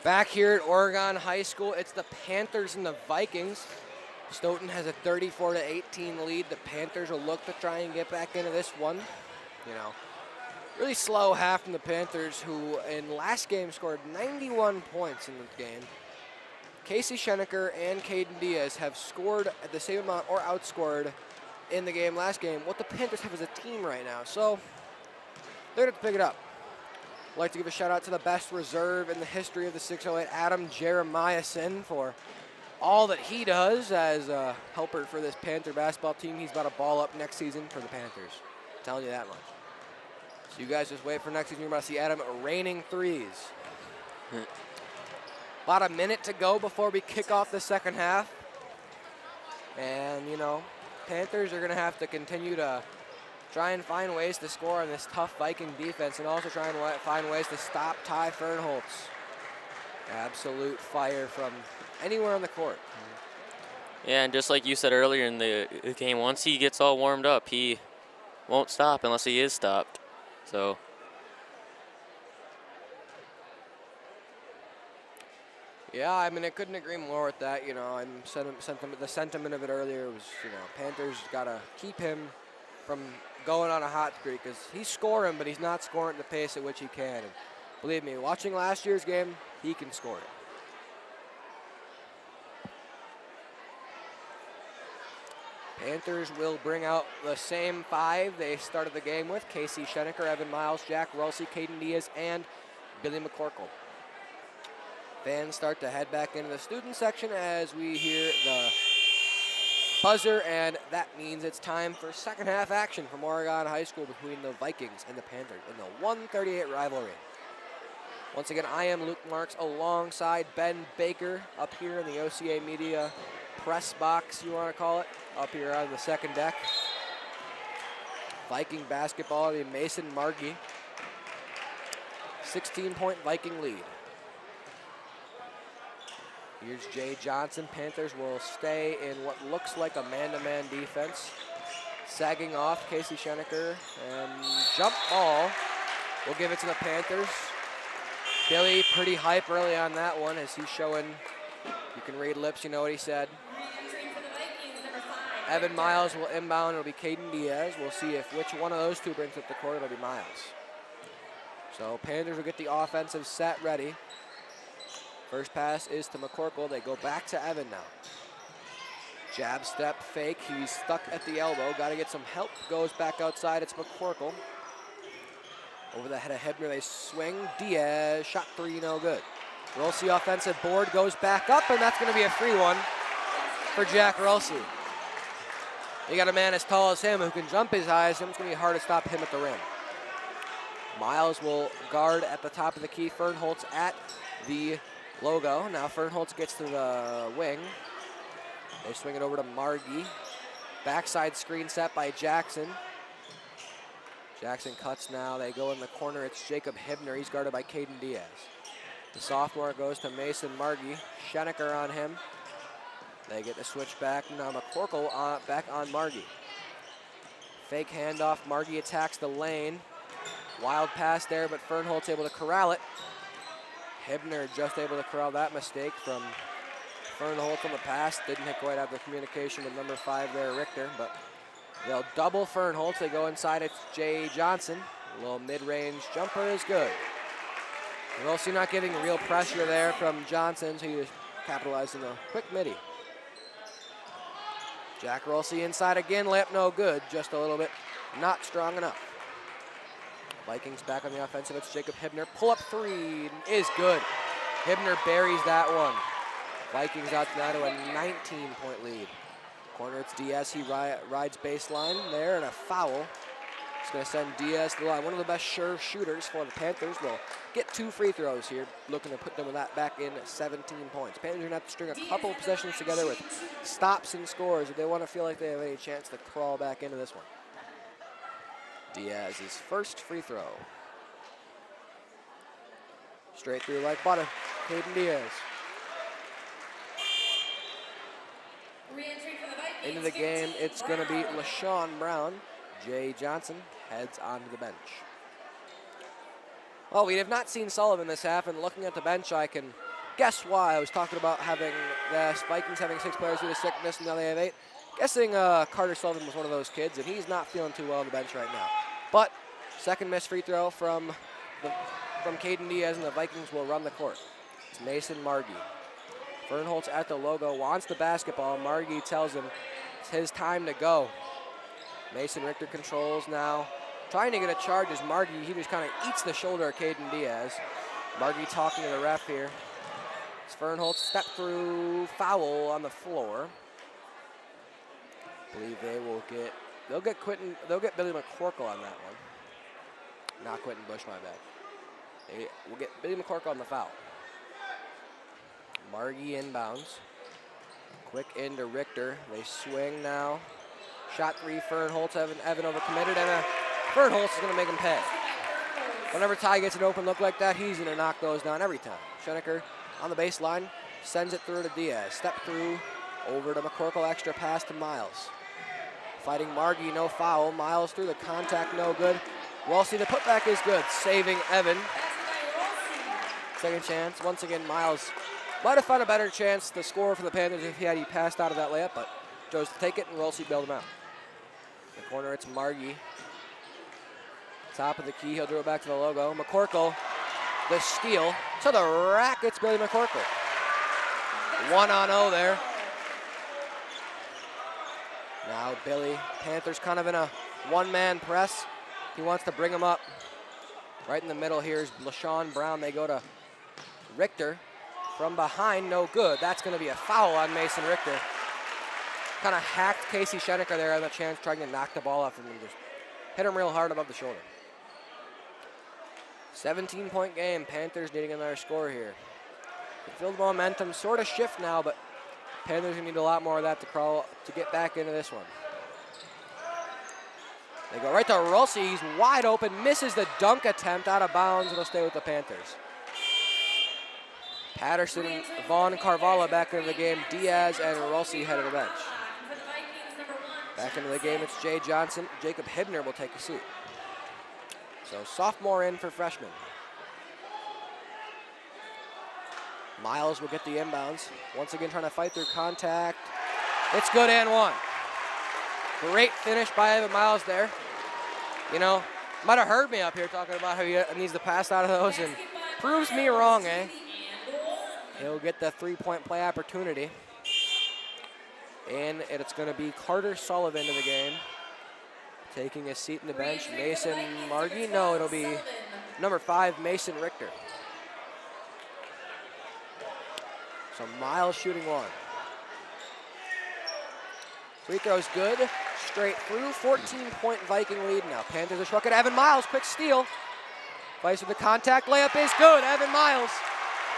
Back here at Oregon High School, it's the Panthers and the Vikings. Stoughton has a 34-18 lead. The Panthers will look to try and get back into this one. You know, really slow half from the Panthers, who in last game scored 91 points in the game. Casey Schenecker and Caden Diaz have scored at the same amount or outscored in the game last game what the Panthers have as a team right now. So they're going to pick it up. I'd like to give a shout out to the best reserve in the history of the 608, Adam Jeremiahson, for all that he does as a helper for this Panther basketball team. He's about to ball up next season for the Panthers. I'm telling you that much. So you guys just wait for next season. You're about to see Adam raining threes. About a minute to go before we kick off the second half. And, you know, Panthers are going to have to continue to try and find ways to score on this tough Viking defense, and also try and find ways to stop Ty Fernholz. Absolute fire from anywhere on the court. Yeah, and just like you said earlier in the game, once he gets all warmed up, he won't stop unless he is stopped. So yeah, I mean, I couldn't agree more with that. You know, the sentiment of it earlier was, you know, Panthers got to keep him from going on a hot streak, because he's scoring, but he's not scoring at the pace at which he can. And believe me, watching last year's game, he can score it. Panthers will bring out the same five they started the game with: Casey Schenecker, Evan Miles, Jack Rulsey, Caden Diaz, and Billy McCorkle. Fans start to head back into the student section as we hear the buzzer, and that means it's time for second half action from Oregon High School between the Vikings and the Panthers in the 138 rivalry. Once again, I am Luke Marks alongside Ben Baker up here in the OCA Media press box, you want to call it, up here on the second deck. Viking basketball, the Mason Margie. 16-point Viking lead. Here's Jay Johnson. Panthers will stay in what looks like a man-to-man defense. Sagging off Casey Schenecker, and jump ball. We'll give it to the Panthers. Billy pretty hype early on that one as he's showing, you can read lips, you know what he said. Evan Miles will inbound. It'll be Caden Diaz. We'll see if which one of those two brings up the court. It'll be Miles. So Panthers will get the offensive set ready. First pass is to McCorkle. They go back to Evan now. Jab step fake. He's stuck at the elbow. Got to get some help. Goes back outside. It's McCorkle. Over the head of Hebner, they swing. Diaz, shot three, no good. Rulsey offensive board goes back up, and that's going to be a free one for Jack Rulsey. You got a man as tall as him who can jump as high as him. It's going to be hard to stop him at the rim. Miles will guard at the top of the key. Fernholz at the logo. Now Fernholz gets to the wing. They swing it over to Margie. Backside screen set by Jackson. Jackson cuts now. They go in the corner. It's Jacob Hibner. He's guarded by Caden Diaz. The sophomore goes to Mason Margie. Schenecker on him. They get the switch back. Now McCorkle back on Margie. Fake handoff. Margie attacks the lane. Wild pass there, but Fernholz able to corral it. Hibner just able to corral that mistake from Fernholz on the pass. Didn't quite have the communication with number 5 there, Richter, but they'll double Fernholz. They go inside. It's Jay Johnson. A little mid-range jumper is good. Rulsey not getting real pressure there from Johnson, so he capitalized on a quick midi. Jack Rulsey inside again. Layup no good. Just a little bit not strong enough. Vikings back on the offensive. It's Jacob Hibner. Pull-up three is good. Hibner buries that one. Vikings out now to a 19-point lead. Corner, it's Diaz. He rides baseline there, and a foul. It's going to send Diaz to the line. One of the best sure shooters for the Panthers will get 2 free throws here, looking to put them with that back in 17 points. Panthers are going to have to string a couple of possessions together with stops and scores if they want to feel like they have any chance to crawl back into this one. Diaz's first free throw. Straight through like butter. Caden Diaz. Into the game, it's going to be LaShawn Brown. Jay Johnson heads onto the bench. Well, we have not seen Sullivan this half, and looking at the bench, I can Guess why? I was talking about having the Vikings having 6 players due to sickness, and now they have 8. Guessing Carter Sullivan was one of those kids, and he's not feeling too well on the bench right now. But second missed free throw from Caden Diaz, and the Vikings will run the court. It's Mason Margie. Fernholz at the logo, wants the basketball. Margie tells him it's his time to go. Mason Richter controls now. Trying to get a charge as Margie, he just kind of eats the shoulder of Caden Diaz. Margie talking to the ref here. It's Fernholz step through foul on the floor. I believe they'll get Billy McCorkle on that one. Not Quentin Bush, my bad. We'll get Billy McCorkle on the foul. Margie inbounds. Quick into Richter. They swing now. Shot 3, Fernholz, Evan overcommitted, and Fernholz is going to make him pay. Whenever Ty gets an open look like that, he's going to knock those down every time. Schoenecker on the baseline, sends it through to Diaz. Step through, over to McCorkle, extra pass to Miles. Fighting Margie, no foul. Miles through the contact, no good. Walsey, the putback is good, saving Evan. Second chance, once again, Miles might have found a better chance to score for the Panthers if he passed out of that layup, but chose to take it and Walsey bailed him out. In the corner, it's Margie. Top of the key, he'll dribble back to the logo. McCorkle, the steal to the rack, it's Billy McCorkle. 1-on-0 there. Now Billy, Panthers kind of in a one-man press. He wants to bring him up. Right in the middle here is LaShawn Brown. They go to Richter. From behind, no good. That's going to be a foul on Mason Richter. Kind of hacked Casey Schoenecker there on the chance, trying to knock the ball off him and just hit him real hard above the shoulder. 17-point game. Panthers needing another score here. The field momentum sort of shift now, but Panthers need a lot more of that to get back into this one. They go right to Rossi. He's wide open, misses the dunk attempt, out of bounds. It'll stay with the Panthers. Patterson, Vaughn, and Carvalho back into the game. Diaz and Rossi head of the bench. Back into the game, it's Jay Johnson. Jacob Hibner will take a seat. So sophomore in for freshman. Miles will get the inbounds. Once again, trying to fight through contact. It's good and one. Great finish by Evan Miles there. You know, might have heard me up here talking about how he needs to pass out of those, and proves me wrong, eh? He'll get the three-point play opportunity. And it's going to be Carter Sullivan to the game. Taking a seat in the bench. Mason Margie? No, it'll be number 5, Mason Richter. So Miles shooting one. Free throw's good. Straight through. 14-point Viking lead now. Panthers are struck at Evan Miles. Quick steal. Vice with the contact. Layup is good. Evan Miles.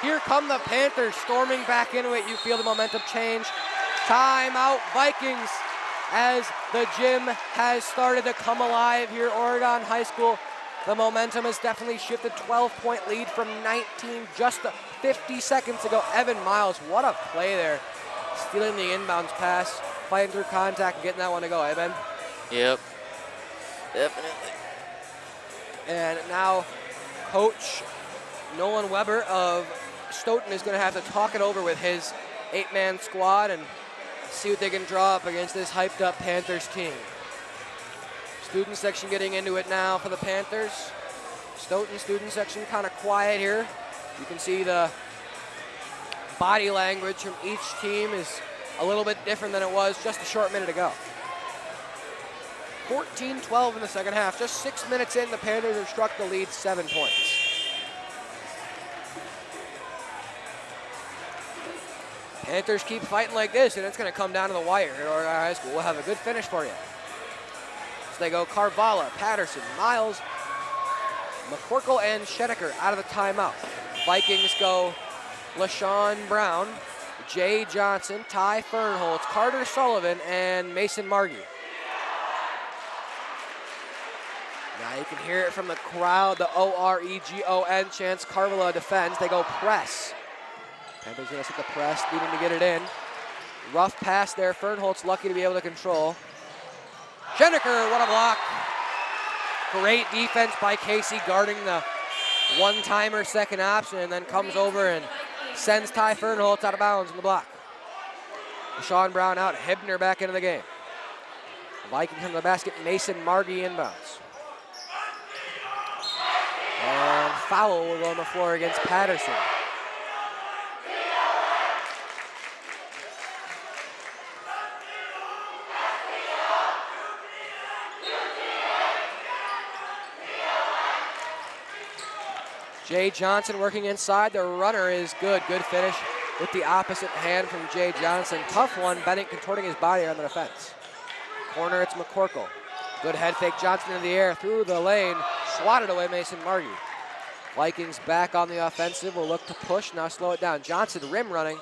Here come the Panthers storming back into it. You feel the momentum change. Timeout Vikings as the gym has started to come alive here at Oregon High School. The momentum has definitely shifted. 12-point lead from 19 just 50 seconds ago. Evan Miles, what a play there. Stealing the inbounds pass, fighting through contact, and getting that one to go, eh, Ben? Yep, definitely. And now Coach Nolan Weber of Stoughton is going to have to talk it over with his 8-man squad and see what they can draw up against this hyped-up Panthers team. Student section getting into it now for the Panthers. Stoughton student section kind of quiet here. You can see the body language from each team is a little bit different than it was just a short minute ago. 14-12 in the second half. Just 6 minutes in, the Panthers have struck the lead 7 points. Panthers keep fighting like this, and it's going to come down to the wire here at Oregon High School. We'll have a good finish for you. So they go Carvalho, Patterson, Miles, McCorkle, and Schoenecker out of the timeout. Vikings go LaShawn Brown, Jay Johnson, Ty Fernholz, Carter Sullivan, and Mason Margie. Now you can hear it from the crowd, the O-R-E-G-O-N chants. Carvalho defends. They go press. Panthers going to set the press, needing to get it in. Rough pass there. Fernholz lucky to be able to control. Schoenecker, what a block. Great defense by Casey guarding the one-timer second option, and then comes over and Sends Ty Fernholtz out of bounds in the block. Sean Brown out, Hibner back into the game. Vikings into the basket, Mason Margie inbounds. And foul will go on the floor against Patterson. Jay Johnson working inside. The runner is good. Good finish with the opposite hand from Jay Johnson. Tough one. Bennett contorting his body on the defense. Corner, it's McCorkle. Good head fake. Johnson in the air through the lane. Swatted away Mason Margie. Vikings back on the offensive. Will look to push. Now slow it down. Johnson rim running.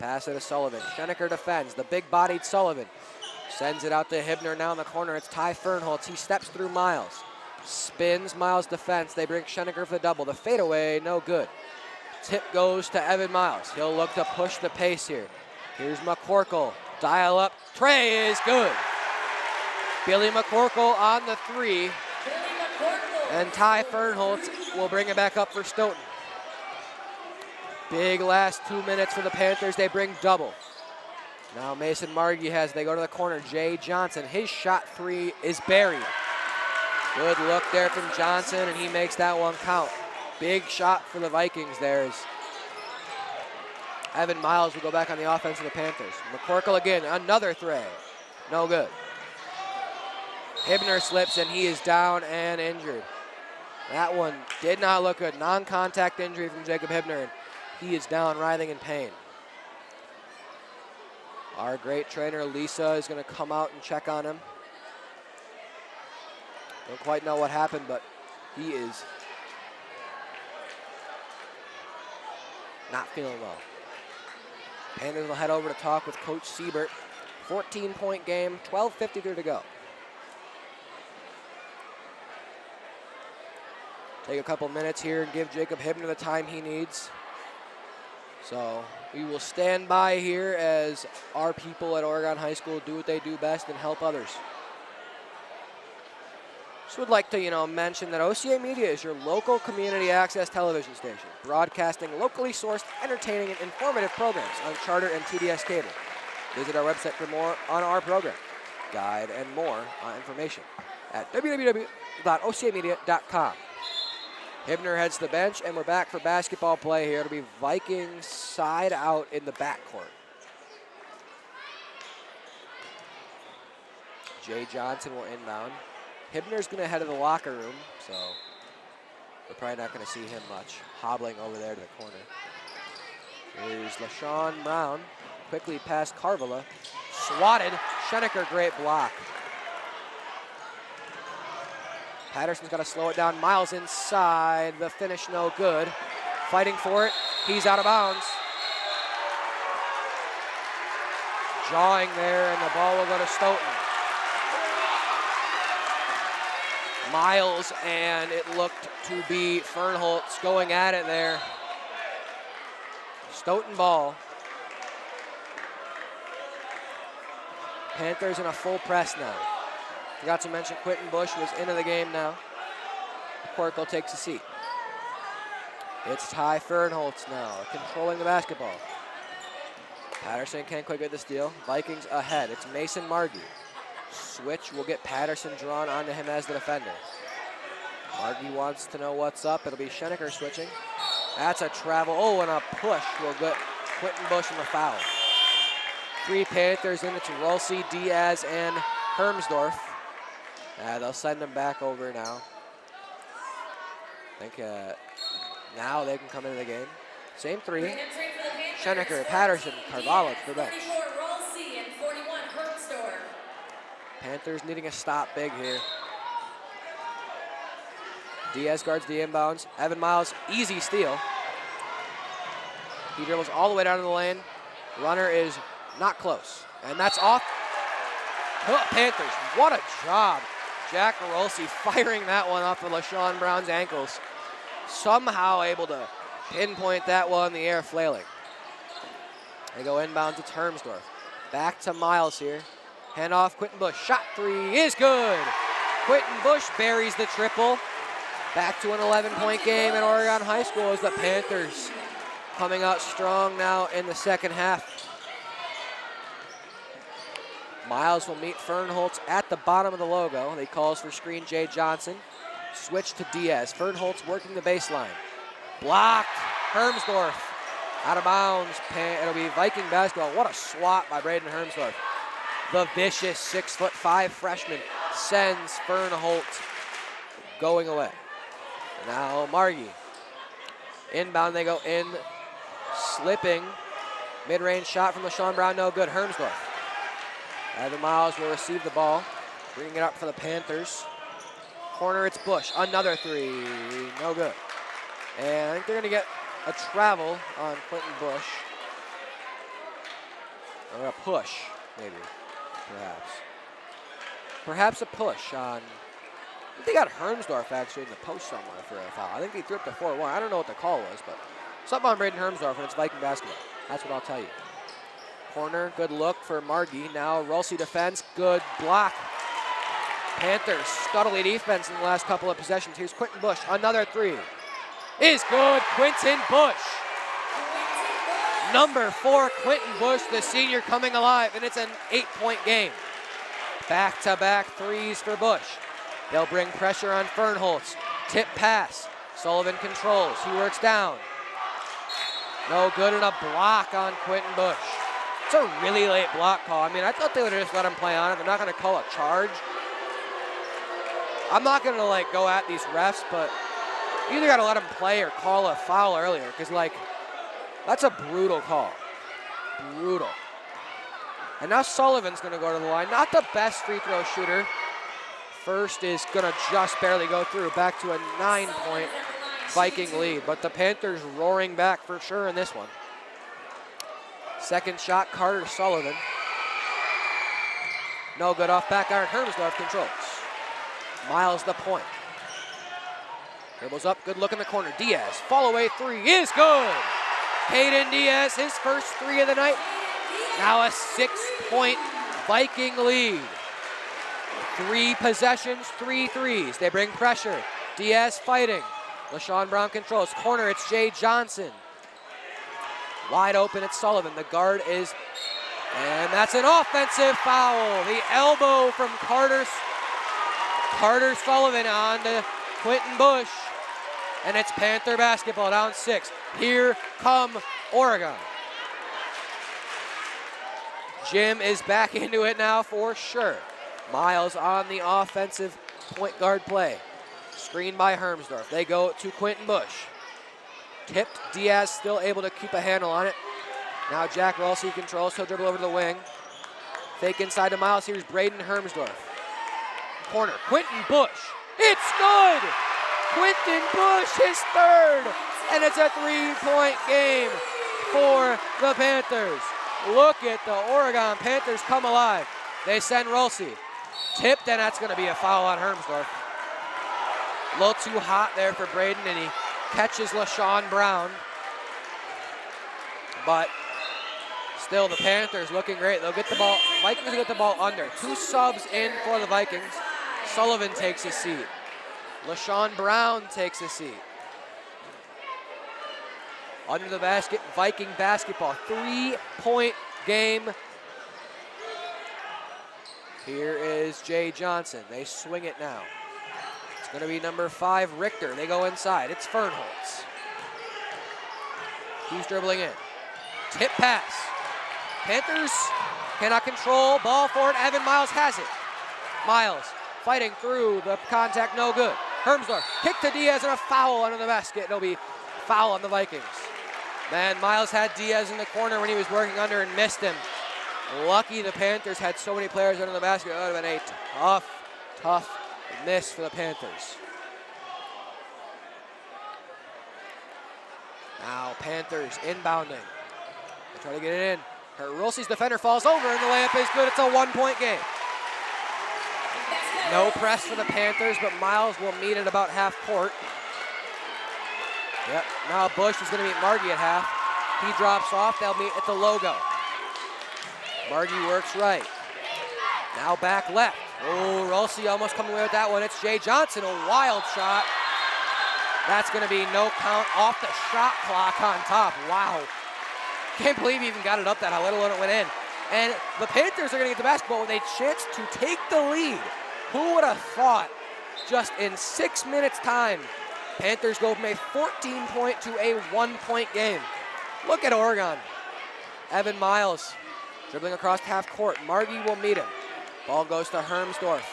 Pass it to Sullivan. Schenecker defends. The big-bodied Sullivan sends it out to Hibner. Now in the corner, it's Ty Fernholtz. He steps through Miles. Spins Miles' defense. They bring Schenecker for the double. The fadeaway, no good. Tip goes to Evan Miles. He'll look to push the pace here. Here's McCorkle. Dial up. Tray is good. Billy McCorkle on the three. And Ty Fernholtz will bring it back up for Stoughton. Big last 2 minutes for the Panthers. They bring double. Now Mason Margie they go to the corner. Jay Johnson, his shot three is buried. Good look there from Johnson, and he makes that one count. Big shot for the Vikings there as Evan Miles will go back on the offense of the Panthers. McCorkle again, another three. No good. Hibner slips, and he is down and injured. That one did not look good. Non-contact injury from Jacob Hibner, and he is down writhing in pain. Our great trainer, Lisa, is going to come out and check on him. Don't quite know what happened, but he is not feeling well. Panthers will head over to talk with Coach Siebert. 14-point game, 12:53 to go. Take a couple minutes here and give Jacob Hibner the time he needs. So we will stand by here as our people at Oregon High School do what they do best and help others. Just would like to, mention that OCA Media is your local community access television station, broadcasting locally sourced, entertaining, and informative programs on Charter and TDS cable. Visit our website for more on our program, guide, and more information at www.ocamedia.com. Hibner heads to the bench, and we're back for basketball play here. It'll be Vikings side out in the backcourt. Jay Johnson will inbound. Hibner's going to head to the locker room, so we're probably not going to see him much. Hobbling over there to the corner. Here's LaShawn Brown. Quickly past Carvala. Swatted. Schenecker, great block. Patterson's got to slow it down. Miles inside. The finish no good. Fighting for it. He's out of bounds. Jawing there, and the ball will go to Stoughton. Miles, and it looked to be Fernholtz going at it there. Stoughton ball. Panthers in a full press now. Forgot to mention Quentin Bush was into the game now. Corkle takes a seat. It's Ty Fernholtz now, controlling the basketball. Patterson can't quite get the steal. Vikings ahead. It's Mason Margie. Switch will get Patterson drawn onto him as the defender. Margie wants to know what's up. It'll be Schenecker switching. That's a travel. Oh, and a push will get Quentin Bush in the foul. 3 Panthers in. It's Rolsey, Diaz, and Hermsdorf. They'll send them back over now. I think now they can come into the game. Same 3. Schenecker, Patterson, Carvalho for the bench. Panthers needing a stop big here. Diaz guards the inbounds. Evan Miles, easy steal. He dribbles all the way down to the lane. Runner is not close. And that's off. Panthers, what a job. Jack Rolsey firing that one off of LaShawn Brown's ankles. Somehow able to pinpoint that one in the air, flailing. They go inbounds to Hermsdorf. Back to Miles here. Hand off, Quentin Bush. Shot 3 is good. Quentin Bush buries the triple. Back to an 11-point game at Oregon High School as the Panthers coming out strong now in the second half. Miles will meet Fernholtz at the bottom of the logo. He calls for screen Jay Johnson. Switch to Diaz. Fernholtz working the baseline. Blocked. Hermsdorf out of bounds. It'll be Viking basketball. What a swat by Braden Hermsdorf. The vicious 6'5" freshman sends Fernholtz going away. Now Margie. Inbound they go in. Slipping. Mid-range shot from LaShawn Brown. No good. Hermsdorf. Evan Miles will receive the ball. Bringing it up for the Panthers. Corner, it's Bush. Another three. No good. And I think they're going to get a travel on Quentin Bush. Or a push, maybe. Perhaps. Perhaps a push on... I think they got Hermsdorf actually in the post somewhere for a foul. I think he threw up to 4-1. I don't know what the call was, but something on Braden Hermsdorf, and it's Viking basketball. That's what I'll tell you. Corner, good look for Margie. Now Rolsey defense, good block. Panthers, stuttly defense in the last couple of possessions. Here's Quentin Bush, another three. Is good, Quentin Bush. Number 4, Quentin Bush, the senior coming alive, and it's an 8-point game. Back-to-back threes for Bush. They'll bring pressure on Fernholtz. Tip pass, Sullivan controls, he works down. No good, and a block on Quentin Bush. It's a really late block call. I mean, I thought they would have just let him play on it. They're not going to call a charge. I'm not going to, like, go at these refs, but you either got to let him play or call a foul earlier because, like, that's a brutal call. Brutal. And now Sullivan's going to go to the line. Not the best free throw shooter. First is going to just barely go through. Back to a 9-point Viking lead. But the Panthers roaring back for sure in this one. Second shot, Carter Sullivan. No good off back iron. Hermsdorf controls. Miles the point. Dribbles up, good look in the corner. Diaz, fall away three is good. Caden Diaz, his first three of the night. Now a 6-point Viking lead. 3 possessions, 3 threes. They bring pressure. Diaz fighting. LaShawn Brown controls. Corner, it's Jay Johnson. Wide open, it's Sullivan. The guard is, and that's an offensive foul. The elbow from Carter Sullivan on to Quentin Bush. And it's Panther basketball down 6. Here come Oregon. Jim is back into it now for sure. Miles on the offensive point guard play. Screened by Hermsdorf. They go to Quentin Bush. Tipped, Diaz still able to keep a handle on it. Now Jack Rolsey controls, he'll dribble over to the wing. Fake inside to Miles, here's Braden Hermsdorf. Corner, Quentin Bush, it's good! Quentin Bush, his third! And it's a 3-point game for the Panthers. Look at the Oregon Panthers come alive. They send Rolsey. Tipped, and that's gonna be a foul on Hermsdorf. A little too hot there for Braden, and he catches LaShawn Brown. But still, the Panthers looking great. They'll get the ball. Vikings will get the ball under. 2 subs in for the Vikings. Sullivan takes a seat. LaShawn Brown takes a seat. Under the basket, Viking basketball. 3-point game. Here is Jay Johnson. They swing it now. It's going to be number 5, Richter. They go inside. It's Fernholtz. He's dribbling in. Tip pass. Panthers cannot control. Ball forward. Evan Miles has it. Miles fighting through the contact. No good. Hermsdorf. Kick to Diaz and a foul under the basket. It'll be foul on the Vikings. Man, Miles had Diaz in the corner when he was working under and missed him. Lucky the Panthers had so many players under the basket. It would have been a tough miss for the Panthers. Now Panthers inbounding. They try to get it in. Rolsey's defender falls over and the layup is good. It's a 1-point game. No press for the Panthers, but Miles will meet at about half court. Yep, now Bush is going to meet Margie at half. He drops off, they'll meet at the logo. Margie works right. Now back left. Oh, Rolsey almost coming away with that one. It's Jay Johnson, a wild shot. That's going to be no count off the shot clock on top. Wow. Can't believe he even got it up that high, let alone it went in. And the Panthers are going to get the basketball with a chance to take the lead. Who would have thought just in 6 minutes time, Panthers go from a 14-point to a 1-point game. Look at Oregon. Evan Miles dribbling across half court. Margie will meet him. Ball goes to Hermsdorf.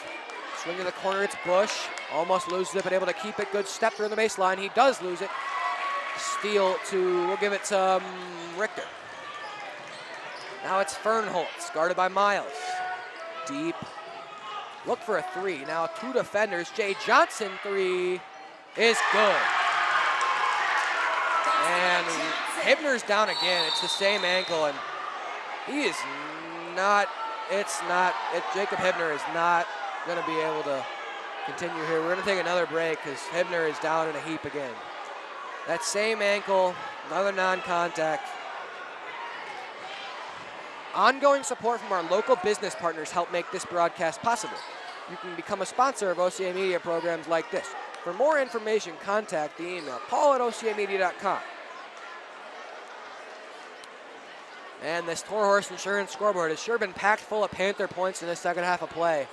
Swing to the corner, it's Bush. Almost loses it, but able to keep it. Good step through the baseline. He does lose it. Steal we'll give it to Richter. Now it's Fernholtz, guarded by Miles. Deep. Look for a three. Now two defenders. Jay Johnson, three is good. And Hibner's down again. It's the same ankle, and he is not, Jacob Hibner is not going to be able to continue here. We're going to take another break because Hibner is down in a heap again. That same ankle, another non-contact. Ongoing support from our local business partners help make this broadcast possible. You can become a sponsor of OCA Media programs like this. For more information, contact the email paul@ocamedia.com. And this Toro Horse Insurance scoreboard has sure been packed full of Panther points in the second half of play.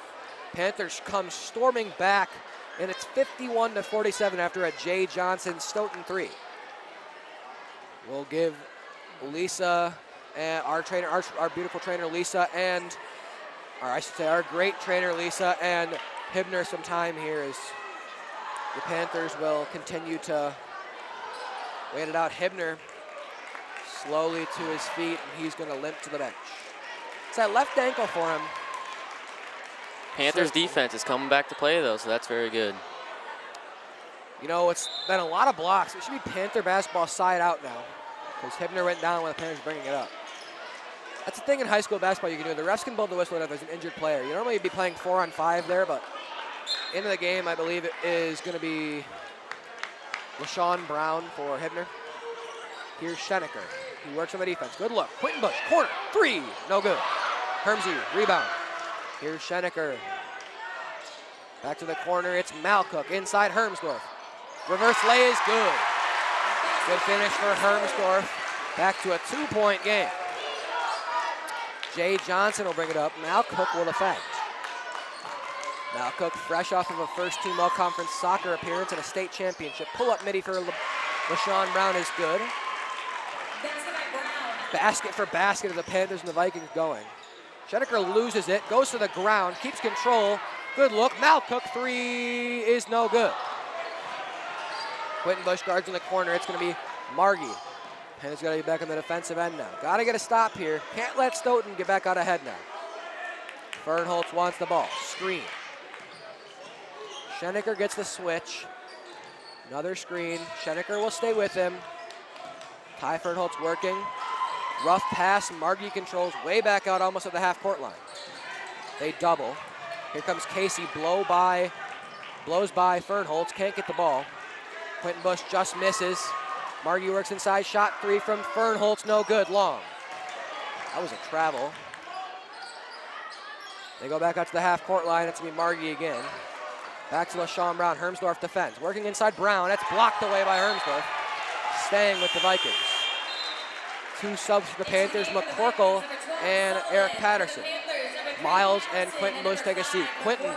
Panthers come storming back, and it's 51-47 after a Jay Johnson Stoughton three. We'll give Lisa, our beautiful trainer Lisa, our great trainer Lisa and Hibner some time here as the Panthers will continue to wait it out. Hibner slowly to his feet, and he's going to limp to the bench. It's that left ankle for him. Panthers defense is coming back to play, though, so that's very good. You know, it's been a lot of blocks. It should be Panther basketball side out now because Hibner went down when the Panthers bringing it up. That's the thing in high school basketball you can do. The refs can blow the whistle if there's an injured player. You normally be playing 4-on-5 there, but into the game, I believe it is going to be LaShawn Brown for Hibner. Here's Schenecker. He works on the defense. Good look. Quentin Bush, corner, three, no good. Hermsey, rebound. Here's Schenecker. Back to the corner, it's Malcook inside Hermsdorf. Reverse lay is good. Good finish for Hermsdorf. Back to a 2-point game. Jay Johnson will bring it up. Malcook will defend. Malcook fresh off of a first-team all-conference soccer appearance and a state championship. Pull-up midi for LaShawn Brown is good. Basket for basket of the Panthers and the Vikings going. Schenecker loses it, goes to the ground, keeps control. Good look. Malcook three is no good. Quentin Bush guards in the corner. It's going to be Margie. And he's got to be back on the defensive end now. Got to get a stop here. Can't let Stoughton get back out ahead now. Fernholtz wants the ball. Screen. Schenecker gets the switch. Another screen. Schenecker will stay with him. Ty Fernholtz working. Rough pass. Margie controls way back out almost at the half-court line. They double. Here comes Casey. Blows by Fernholtz. Can't get the ball. Quentin Bush just misses. Margie works inside. Shot three from Fernholtz. No good. Long. That was a travel. They go back out to the half-court line. It's going to be Margie again. Back to LaShawn Brown. Hermsdorf defends. Working inside Brown. That's blocked away by Hermsdorf. Staying with the Vikings. Two subs for the Panthers, McCorkle and Eric Patterson. Miles and Quentin Bush take a seat. Quentin,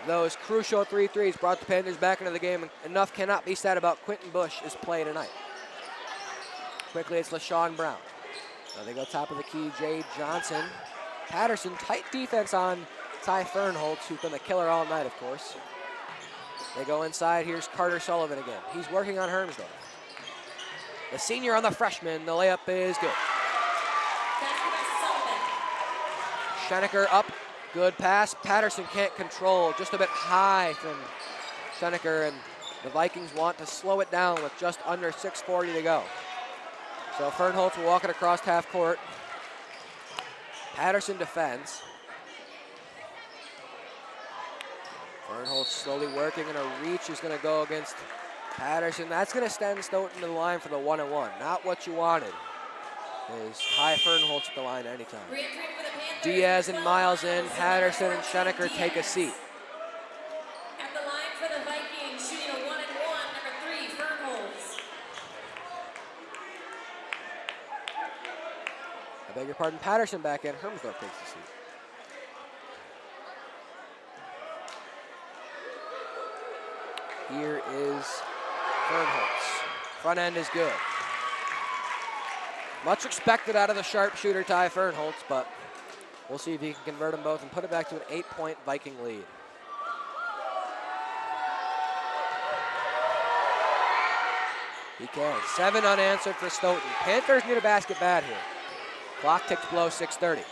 those crucial 3 threes brought the Panthers back into the game. Enough cannot be said about Quentin Bush's play tonight. Quickly, it's LaShawn Brown. Now they go top of the key, Jay Johnson. Patterson, tight defense on Ty Fernholtz, who's been the killer all night, of course. They go inside. Here's Carter Sullivan again. He's working on Hermsdorf. The senior on the freshman. The layup is good. Schenecker up. Good pass. Patterson can't control. Just a bit high from Schenecker, and the Vikings want to slow it down with just under 6:40 to go. So Fernholtz will walk it across half court. Patterson defends. Fernholtz slowly working, and a reach is going to go against Patterson. That's going to send Stoughton to the line for the 1-on-1. Not what you wanted. Is Ty Fernholtz at the line anytime. Diaz and Miles in. Patterson and Schenecker take a seat. At the line for the Vikings, shooting a 1-and-1, number 3, I beg your pardon, Patterson back in. Hermsdorf takes the seat. Here is Fernholz. Front end is good. Much expected out of the sharpshooter Ty Fernholz, but we'll see if he can convert them both and put it back to an 8-point Viking lead. He can. 7 unanswered for Stoughton. Panthers need a basket bad here. Clock ticks below 6:30.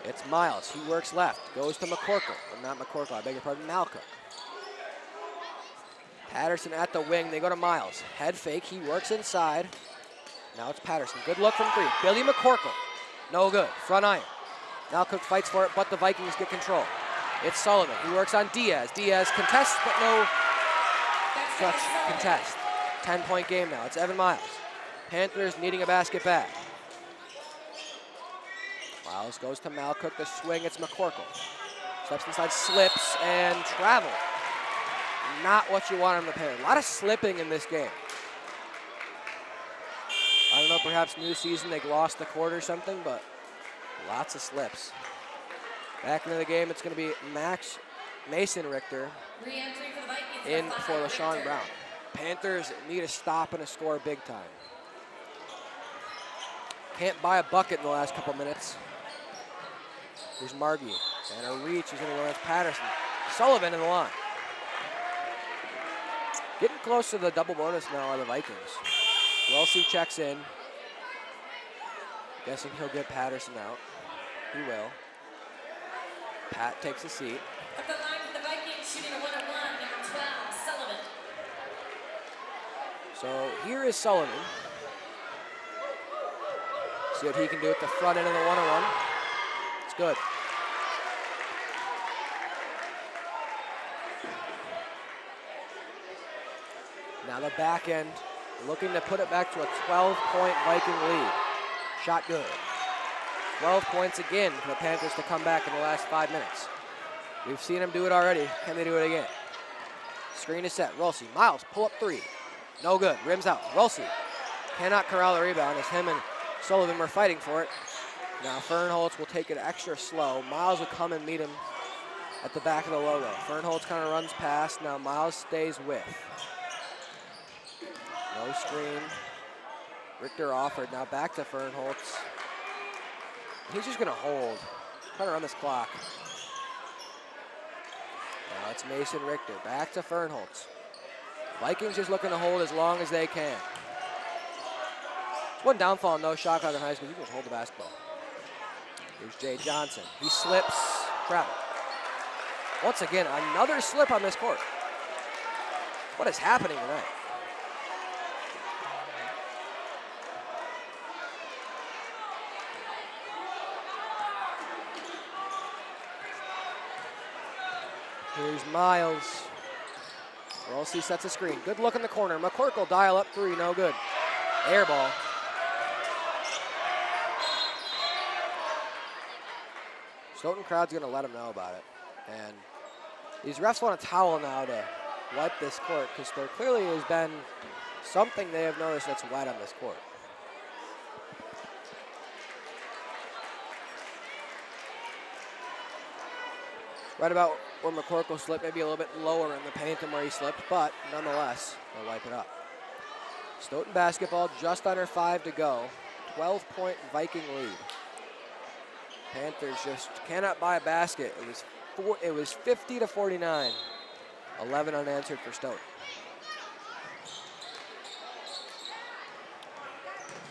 It's Miles. He works left. Goes to McCorkle. Or not McCorkle, I beg your pardon, Malcook. Patterson at the wing. They go to Miles. Head fake. He works inside. Now it's Patterson. Good look from 3. Billy McCorkle. No good. Front iron. Malcook fights for it, but the Vikings get control. It's Sullivan. He works on Diaz. Diaz contests, but no such contest. 10-point game now. It's Evan Miles. Panthers needing a basket back. Miles goes to Malcook. The swing, it's McCorkle. Steps inside, slips, and travel. Not what you want him to play. A lot of slipping in this game. I don't know, perhaps new season, they lost the court or something, but lots of slips. Back into the game, it's going to be Mason Richter in for LaShawn Brown. Panthers need a stop and a score big time. Can't buy a bucket in the last couple minutes. Here's Margie, and a reach is going to go against Patterson. Sullivan in the line. Getting close to the double bonus now are the Vikings. Wellesley checks in. Guessing he'll get Patterson out. He will. Pat takes a seat. At the line for the Vikings, shooting a 1-1, number 12, Sullivan. So here is Sullivan. See what he can do at the front end of the 1-on-1. It's good. Now the back end, looking to put it back to a 12-point Viking lead. Shot good. 12 points again for the Panthers to come back in the last 5 minutes. We've seen them do it already. Can they do it again? Screen is set. Rolsey. Miles, pull up 3. No good. Rims out. Rolsey cannot corral the rebound as him and Sullivan were fighting for it. Now Fernholz will take it extra slow. Miles will come and meet him at the back of the logo. Fernholz kind of runs past. Now Miles stays with. No screen. Richter offered. Now back to Fernholz. He's just going to hold. Trying to run this clock. Now it's Mason Richter. Back to Fernholz. Vikings just looking to hold as long as they can. It's one downfall in no shot clock in high school. You can just hold the basketball. Here's Jay Johnson. He slips. Travel. Once again, another slip on this court. What is happening tonight? Here's Miles. Rolsey sets a screen. Good look in the corner. McCorkle dial up 3. No good. Air ball. Stoughton crowd's going to let him know about it. And these refs want a towel now to wipe this court because there clearly has been something they have noticed that's wet on this court. Right about where McCorkle slipped, maybe a little bit lower in the paint than where he slipped, but nonetheless, they'll wipe it up. Stoughton basketball, just under 5 to go. 12-point Viking lead. Panthers just cannot buy a basket. It was 50 to 49. 11 unanswered for Stoughton.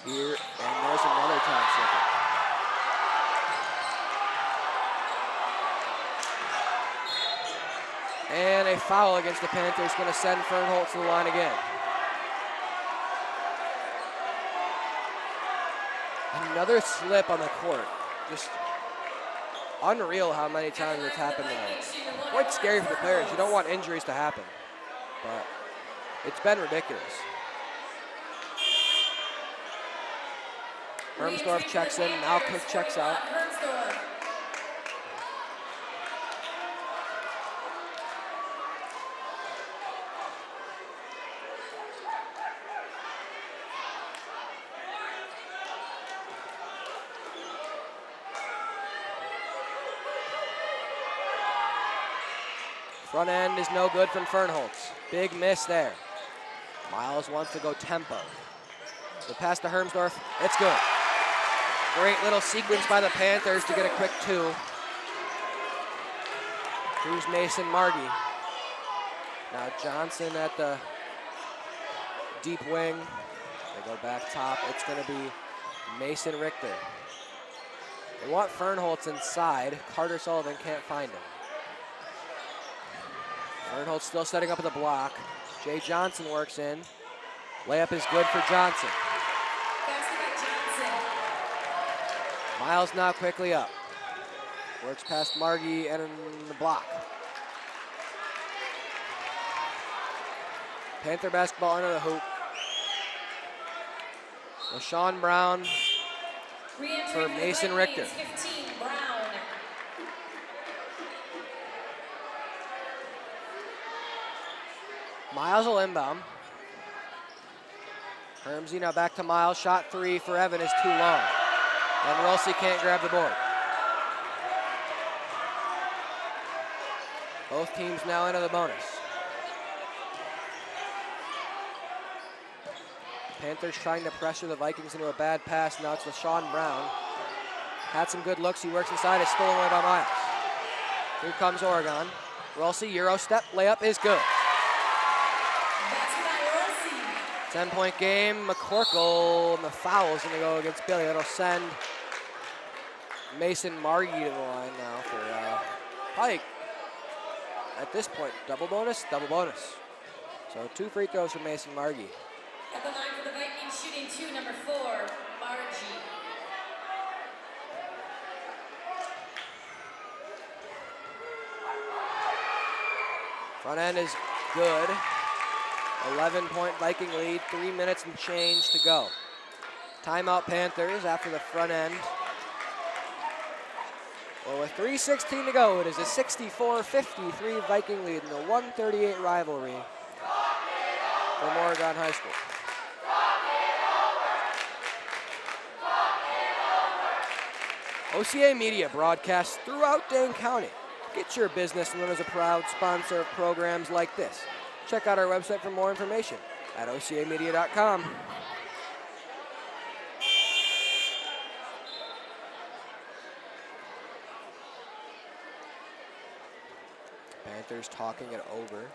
Here, and there's another time slipping. And a foul against the Panthers, going to send Fernholz to the line again. Another slip on the court. Just unreal how many times it's happened tonight. Quite scary for the players. You don't want injuries to happen, but it's been ridiculous. Hermsdorf checks in, Malcook checks out. Front end is no good from Fernholtz. Big miss there. Miles wants to go tempo. The pass to Hermsdorf, it's good. Great little sequence by the Panthers to get a quick 2. Here's Mason Margie. Now Johnson at the deep wing. They go back top. It's going to be Mason Richter. They want Fernholtz inside. Carter Sullivan can't find him. Fernholtz still setting up at the block. Jay Johnson works in. Layup is good for Johnson. Miles now quickly up. Works past Margie and in the block. Panther basketball under the hoop. LaShawn Brown for Mason Richter. Miles will inbound. Hermsy now back to Miles. Shot 3 for Evan is too long. And Rolsey can't grab the board. Both teams now into the bonus. Panthers trying to pressure the Vikings into a bad pass. Now it's LaShawn Brown. Had some good looks. He works inside. It's stolen away by Miles. Here comes Oregon. Rolsey, Euro step. Layup is good. 10-point game. McCorkle and the foul's going to go against Billy. That'll send Mason Margie to the line now for probably, at this point, double bonus. So 2 free throws for Mason Margie. At the line for the Vikings, shooting 2, number 4, Margie. Front end is good. 11-point Viking lead, 3 minutes and change to go. Timeout Panthers after the front end. Well, with 3:16 to go, it is a 64-53 Viking lead in the 138 rivalry from Oregon High School. OCA Media broadcasts throughout Dane County. Get your business known as a proud sponsor of programs like this. Check out our website for more information at ocamedia.com. Panthers talking it over.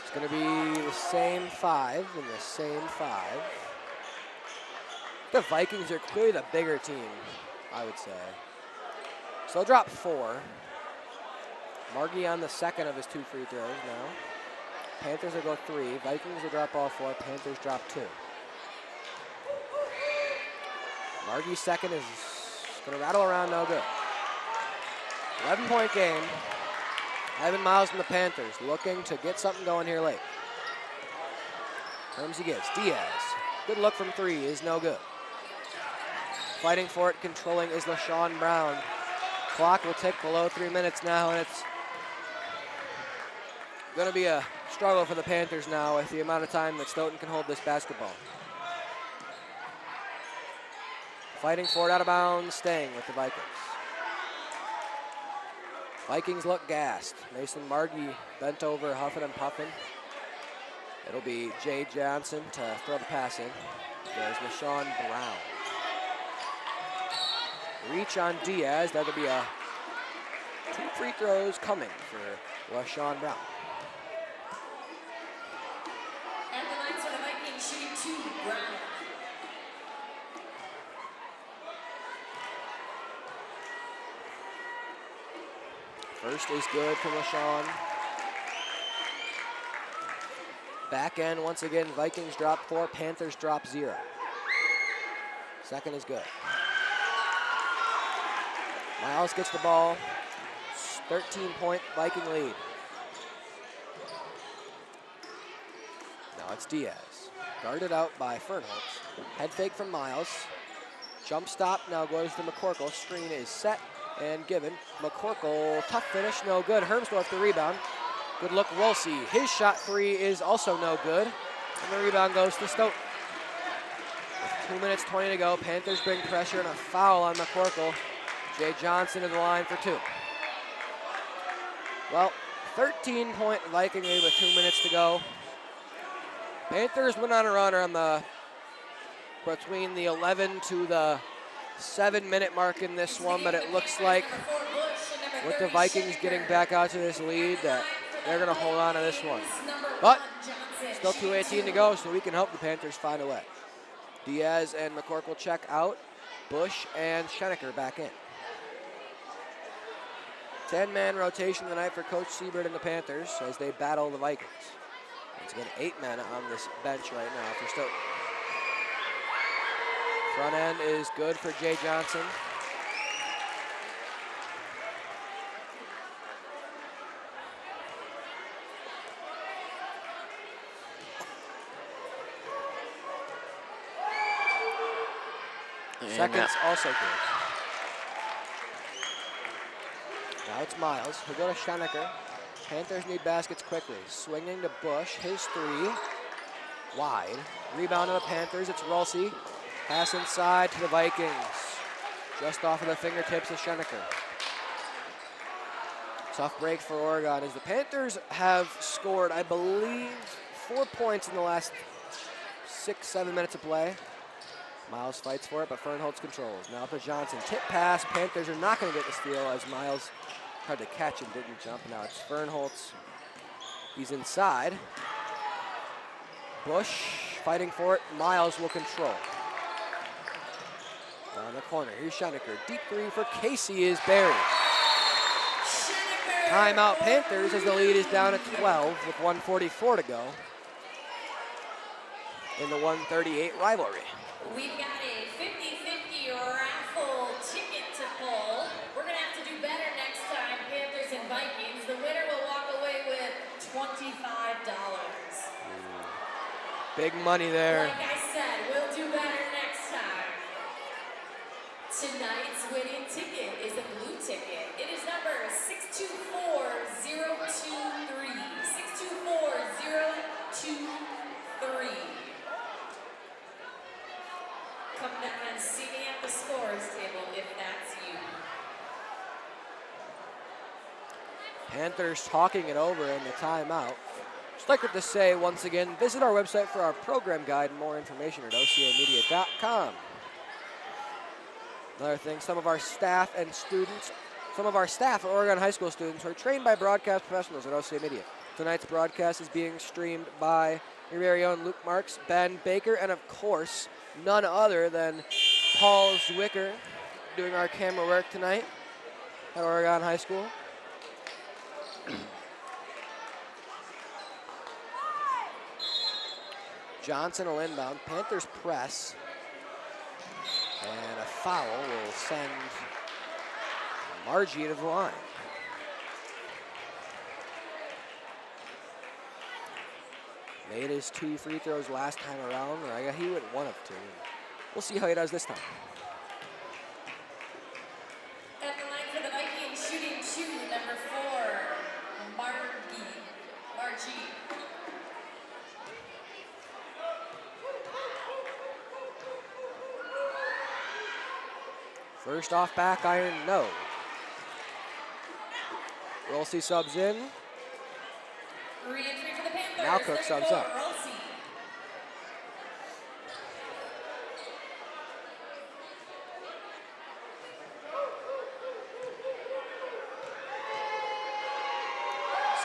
It's going to be the same 5 and the same 5. The Vikings are clearly the bigger team, I would say. So they'll drop 4. Margie on the second of his 2 free throws now. Panthers will go 3. Vikings will drop all 4. Panthers drop 2. Margie's second is going to rattle around, no good. 11-point game. Evan Miles from the Panthers looking to get something going here late. Hermsy gives. Diaz. Good look from 3 is no good. Fighting for it, controlling is LaShawn Brown. Clock will tick below 3 minutes now, and it's going to be a struggle for the Panthers now with the amount of time that Stoughton can hold this basketball. Fighting for it out of bounds, staying with the Vikings. Vikings look gassed. Mason Margie bent over, huffing and puffing. It'll be Jay Johnson to throw the pass in. There's LaShawn Brown. Reach on Diaz. That'll be 2 free throws coming for LaShawn Brown. At the line for the Vikings, shooting 2, Brown. First is good from LaShawn. Back end, once again, Vikings drop 4, Panthers drop 0. Second is good. Miles gets the ball. 13-point Viking lead. Now it's Diaz. Guarded out by Fernholtz. Head fake from Miles. Jump stop now goes to McCorkle. Screen is set and given. McCorkle, tough finish, no good. Hermsdorf the rebound. Good look, Rolsey. His shot 3 is also no good. And the rebound goes to Stoughton. With 2 minutes 20 to go, Panthers bring pressure and a foul on McCorkle. Jay Johnson to the line for 2. Well, 13-point Viking lead with 2 minutes to go. Panthers went on a run on between the 11 to the 7-minute mark in this one, but it looks like with the Vikings getting back out to this lead that they're going to hold on to this one. But still 2:18 to go, so we can help the Panthers find a way. Diaz and McCorkle check out. Bush and Schenecker back in. 10-man rotation tonight for Coach Siebert and the Panthers as they battle the Vikings. Once again, 8 men on this bench right now for Stoughton. Front end is good for Jay Johnson. Seconds also good. Now it's Miles. He'll go to Schenecker. Panthers need baskets quickly. Swinging to Bush. His 3. Wide. Rebound to the Panthers. It's Rulsey. Pass inside to the Vikings. Just off of the fingertips of Schenecker. Tough break for Oregon as the Panthers have scored, I believe, 4 points in the last 6-7 minutes of play. Miles fights for it, but Fernholtz controls. Now to Johnson. Tip pass. Panthers are not going to get the steal as Miles tried to catch and didn't jump. Now it's Fernholtz. He's inside. Bush fighting for it. Miles will control. Down the corner. Here's Schenecker. Deep 3 for Casey is buried. Timeout Panthers as the lead is down at 12 with 1:44 to go in the 138 rivalry. We've got a 50-50 raffle ticket to pull. We're going to have to do better next time, Panthers and Vikings. The winner will walk away with $25. Big money there. Like I said, we'll do better next time. Tonight's winning ticket is a blue ticket. It is number 624023. 624023. Come down and see me at the scores table if that's you. Panthers talking it over in the timeout. Just like to say once again, visit our website for our program guide and more information at ocamedia.com. Another thing, some of our staff at Oregon High School students who are trained by broadcast professionals at OCA Media. Tonight's broadcast is being streamed by your very own Luke Marks, Ben Baker, and of course, none other than Paul Zwicker doing our camera work tonight at Oregon High School. Johnson will inbound. Panthers press. And a foul will send Margie to the line. Made his 2 free throws last time around. Or he went 1 of 2. We'll see how he does this time. At the line for the Vikings, shooting 2, number 4, Margie. First off back iron, no. Rulsey subs in. Re-entry for the Panthers. Now Cook subs up. Rulsey.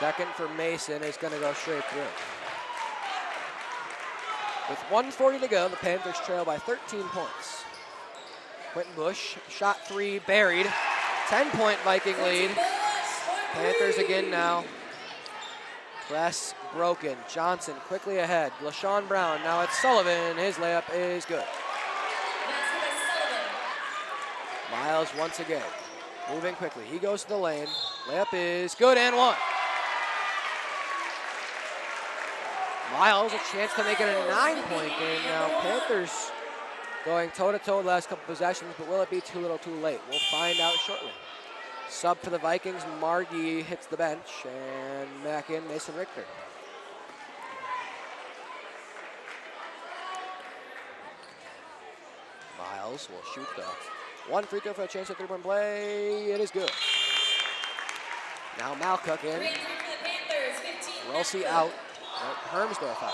Second for Mason is going to go straight through. With 1:40 to go, the Panthers trail by 13 points. Quentin Bush, shot 3, buried. 10-point Viking lead. Panthers again now. Press broken. Johnson quickly ahead. LaShawn Brown, now it's Sullivan. His layup is good. Miles once again, moving quickly. He goes to the lane. Layup is good and 1. Miles, a chance to make it a 9-point game now. Panthers going toe-to-toe the last couple possessions, but will it be too little too late? We'll find out shortly. Sub for the Vikings, Margie hits the bench, and back in Mason Richter. Miles will shoot the one free throw for a chance at three-point play. It is good. Now Malcook in. Relsey out. Hermsdorf out.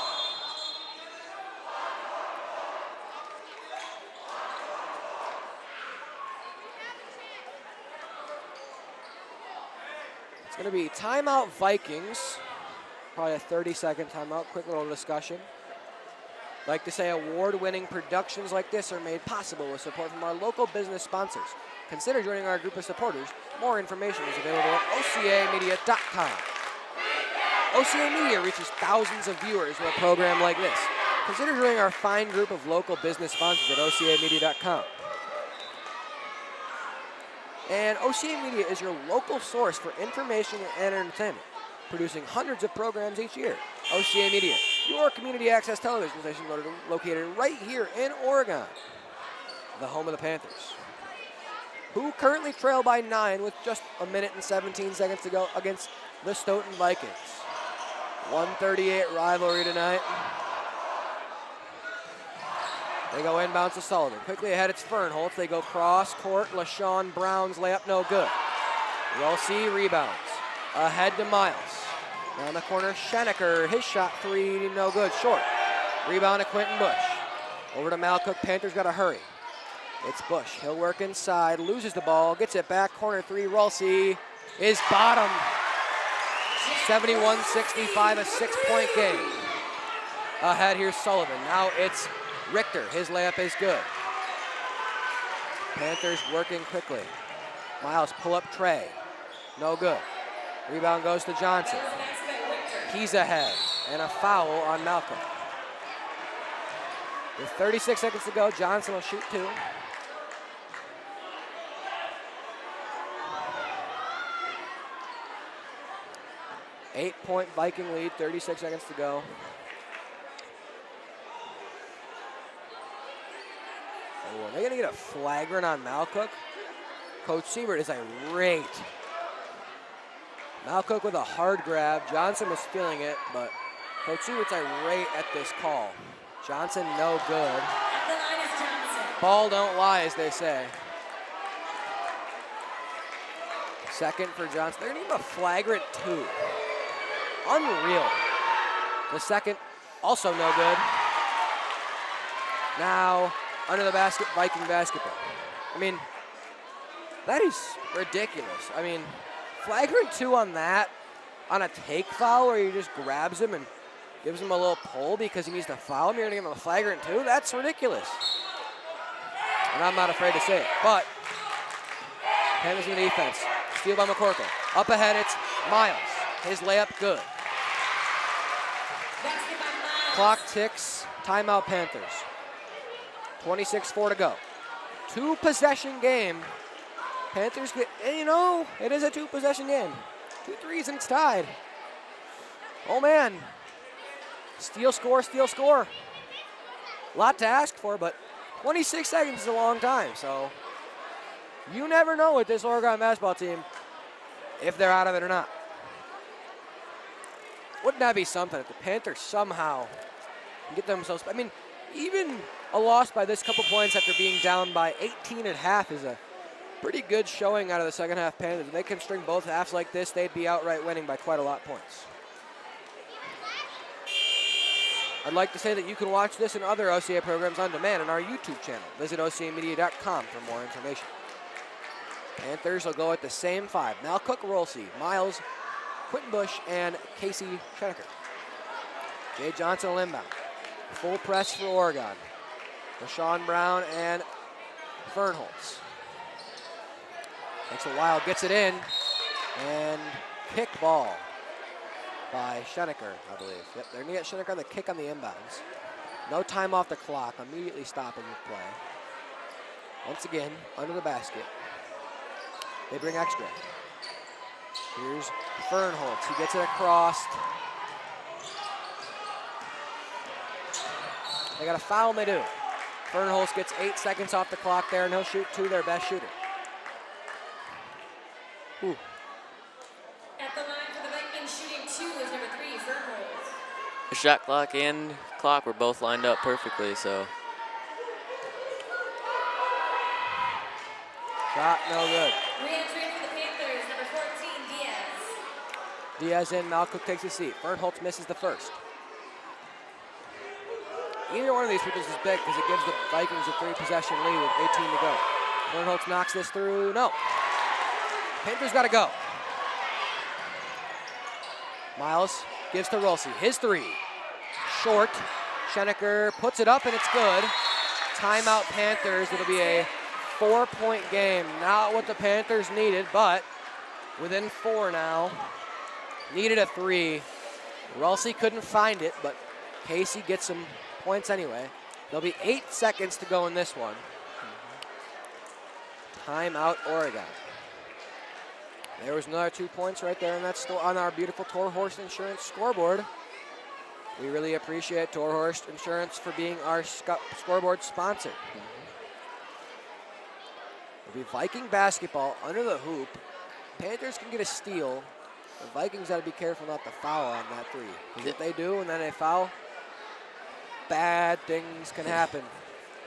It's going to be timeout Vikings. Probably a 30-second timeout. Quick little discussion. Like to say award-winning productions like this are made possible with support from our local business sponsors. Consider joining our group of supporters. More information is available at ocamedia.com. OCA Media reaches thousands of viewers with a program like this. Consider joining our fine group of local business sponsors at ocamedia.com. And OCA Media is your local source for information and entertainment, producing hundreds of programs each year. OCA Media, your community access television station located right here in Oregon, the home of the Panthers, who currently trail by 9 with just a minute and 17 seconds to go against the Stoughton Vikings. 138 rivalry tonight. They go inbounds to Sullivan. Quickly ahead, it's Fernholtz. They go cross court. LaShawn Brown's layup, no good. Relsey rebounds. Ahead to Miles. Down the corner, Schenecker. His shot three, no good, short. Rebound to Quentin Bush. Over to Malcook. Panthers got to hurry. It's Bush. He'll work inside, loses the ball, gets it back. Corner three, Relsey is bottom. 71-65, a 6-point game. Ahead here's Sullivan. Now it's Richter. His layup is good. Panthers working quickly. Miles pull up Trey. No good. Rebound goes to Johnson. He's ahead. And a foul on Malcolm. With 36 seconds to go, Johnson will shoot two. Eight-point Viking lead, 36 seconds to go. Oh, are they going to get a flagrant on Malcook? Coach Siebert is irate. Malcook with a hard grab. Johnson was feeling it, but Coach Siebert's irate at this call. Johnson, no good. Ball don't lie, as they say. Second for Johnson. They're going to give him a flagrant two. Unreal. The second, also no good. Now, under the basket, Viking basketball. I mean, that is ridiculous. I mean, flagrant two on that, on a take foul where he just grabs him and gives him a little pull because he needs to foul him. You're going to give him a flagrant two? That's ridiculous. And I'm not afraid to say it. But, Panthers in the defense. Steal by McCorkle. Up ahead, it's Miles. His layup, good. Clock ticks. Timeout Panthers. 26-4 to go. Two-possession game. Panthers get, you know, it is a two-possession game. 2 threes and it's tied. Oh, man. Steal, score, steal, score. A lot to ask for, but 26 seconds is a long time, so you never know with this Oregon basketball team if they're out of it or not. Wouldn't that be something if the Panthers somehow get themselves, I mean, even a loss by this couple points after being down by 18 at half is a pretty good showing out of the second half Panthers. If they can string both halves like this, they'd be outright winning by quite a lot of points. I'd like to say that you can watch this and other OCA programs on demand on our YouTube channel. Visit ocamedia.com for more information. Panthers will go at the same five. Malcook, Relsey, Miles, Quentin Bush, and Casey Schenecker. Jay Johnson will inbound. Full press for Oregon. LaShawn Brown and Fernholtz. Takes a while, gets it in, and kick ball by Schenecker, I believe. Yep, they're going to get Schenecker on the kick on the inbounds. No time off the clock, immediately stopping the play. Once again, under the basket. They bring extra. Here's Fernholtz, he gets it across. They got a foul and they do. Fernholtz gets 8 seconds off the clock there and he'll shoot two, their best shooter. Ooh. At the line for the Vikings, shooting two is number 3, Fernholtz. The shot clock and clock were both lined up perfectly, so. Shot no good. Re-entry for the Panthers, number 14, Diaz. Diaz in, Malcook takes a seat. Fernholtz misses the first. Either one of these pitches is big because it gives the Vikings a 3-possession lead with 18 to go. Fernholtz knocks this through. No. Panthers got to go. Miles gives to Rolsey. His 3. Short. Schenecker puts it up, and it's good. Timeout Panthers. It'll be a 4-point game. Not what the Panthers needed, but within 4 now. Needed a 3. Rolsey couldn't find it, but Casey gets some points anyway. There'll be 8 seconds to go in this one. Timeout Oregon. There was another 2 points right there, and that's still on our beautiful Toro Horse Insurance scoreboard. We really appreciate Toro Horse Insurance for being our scoreboard sponsor. It'll be Viking basketball under the hoop. Panthers can get a steal. The Vikings got to be careful not to foul on that 3. Because if they do and then they foul, bad things can happen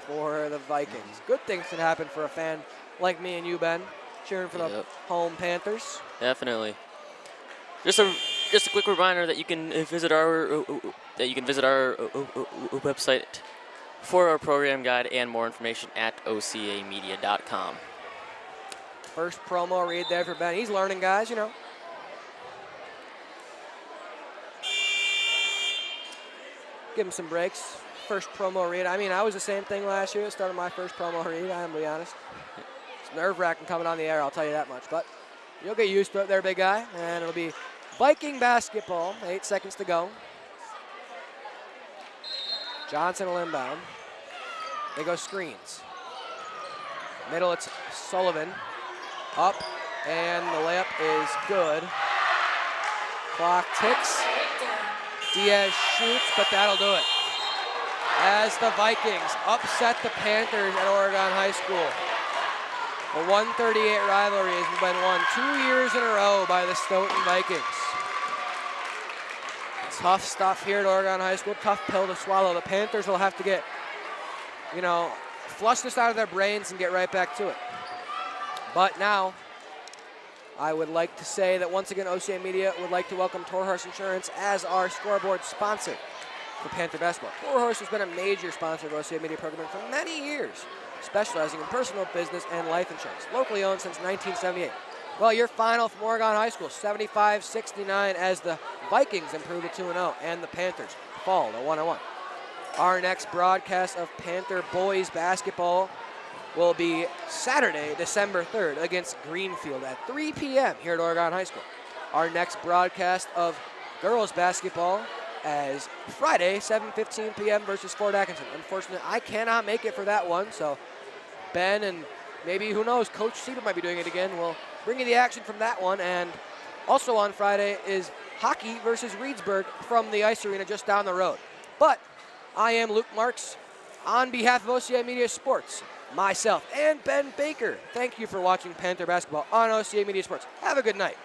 for the Vikings. Good things can happen for a fan like me and you, Ben, cheering for the home Panthers. Definitely. Just a quick reminder that you can visit our website for our program guide and more information at ocamedia.com. First promo read there for Ben. He's learning, guys, you know. Give him some breaks. First promo read. I mean, I was the same thing last year. Started my first promo read, I'm going to be honest. It's nerve-wracking coming on the air, I'll tell you that much. But you'll get used to it there, big guy. And it'll be Viking basketball. 8 seconds to go. Johnson will inbound. They go screens. Middle, it's Sullivan. Up, and the layup is good. Clock ticks. Diaz shoots, but that'll do it. As the Vikings upset the Panthers at Oregon High School. The 138 rivalry has been won 2 years in a row by the Stoughton Vikings. Tough stuff here at Oregon High School. Tough pill to swallow. The Panthers will have to get, flush this out of their brains and get right back to it. But now, I would like to say that once again, OCA Media would like to welcome Toro Horse Insurance as our scoreboard sponsor for Panther basketball. Toro Horse has been a major sponsor of OCA Media programming for many years, specializing in personal, business, and life insurance. Locally owned since 1978. Well, your final from Oregon High School, 75-69 as the Vikings improve to 2-0 and the Panthers fall to 1-1. Our next broadcast of Panther boys basketball will be Saturday, December 3rd against Greenfield at 3 p.m. here at Oregon High School. Our next broadcast of girls basketball as Friday, 7:15 p.m. versus Fort Atkinson. Unfortunately, I cannot make it for that one, so Ben and maybe, who knows, Coach Siebert might be doing it again. We'll bring you the action from that one. And also on Friday is hockey versus Reedsburg from the Ice Arena just down the road. But I am Luke Marks on behalf of OCA Media Sports. Myself and Ben Baker, thank you for watching Panther basketball on OCA Media Sports. Have a good night.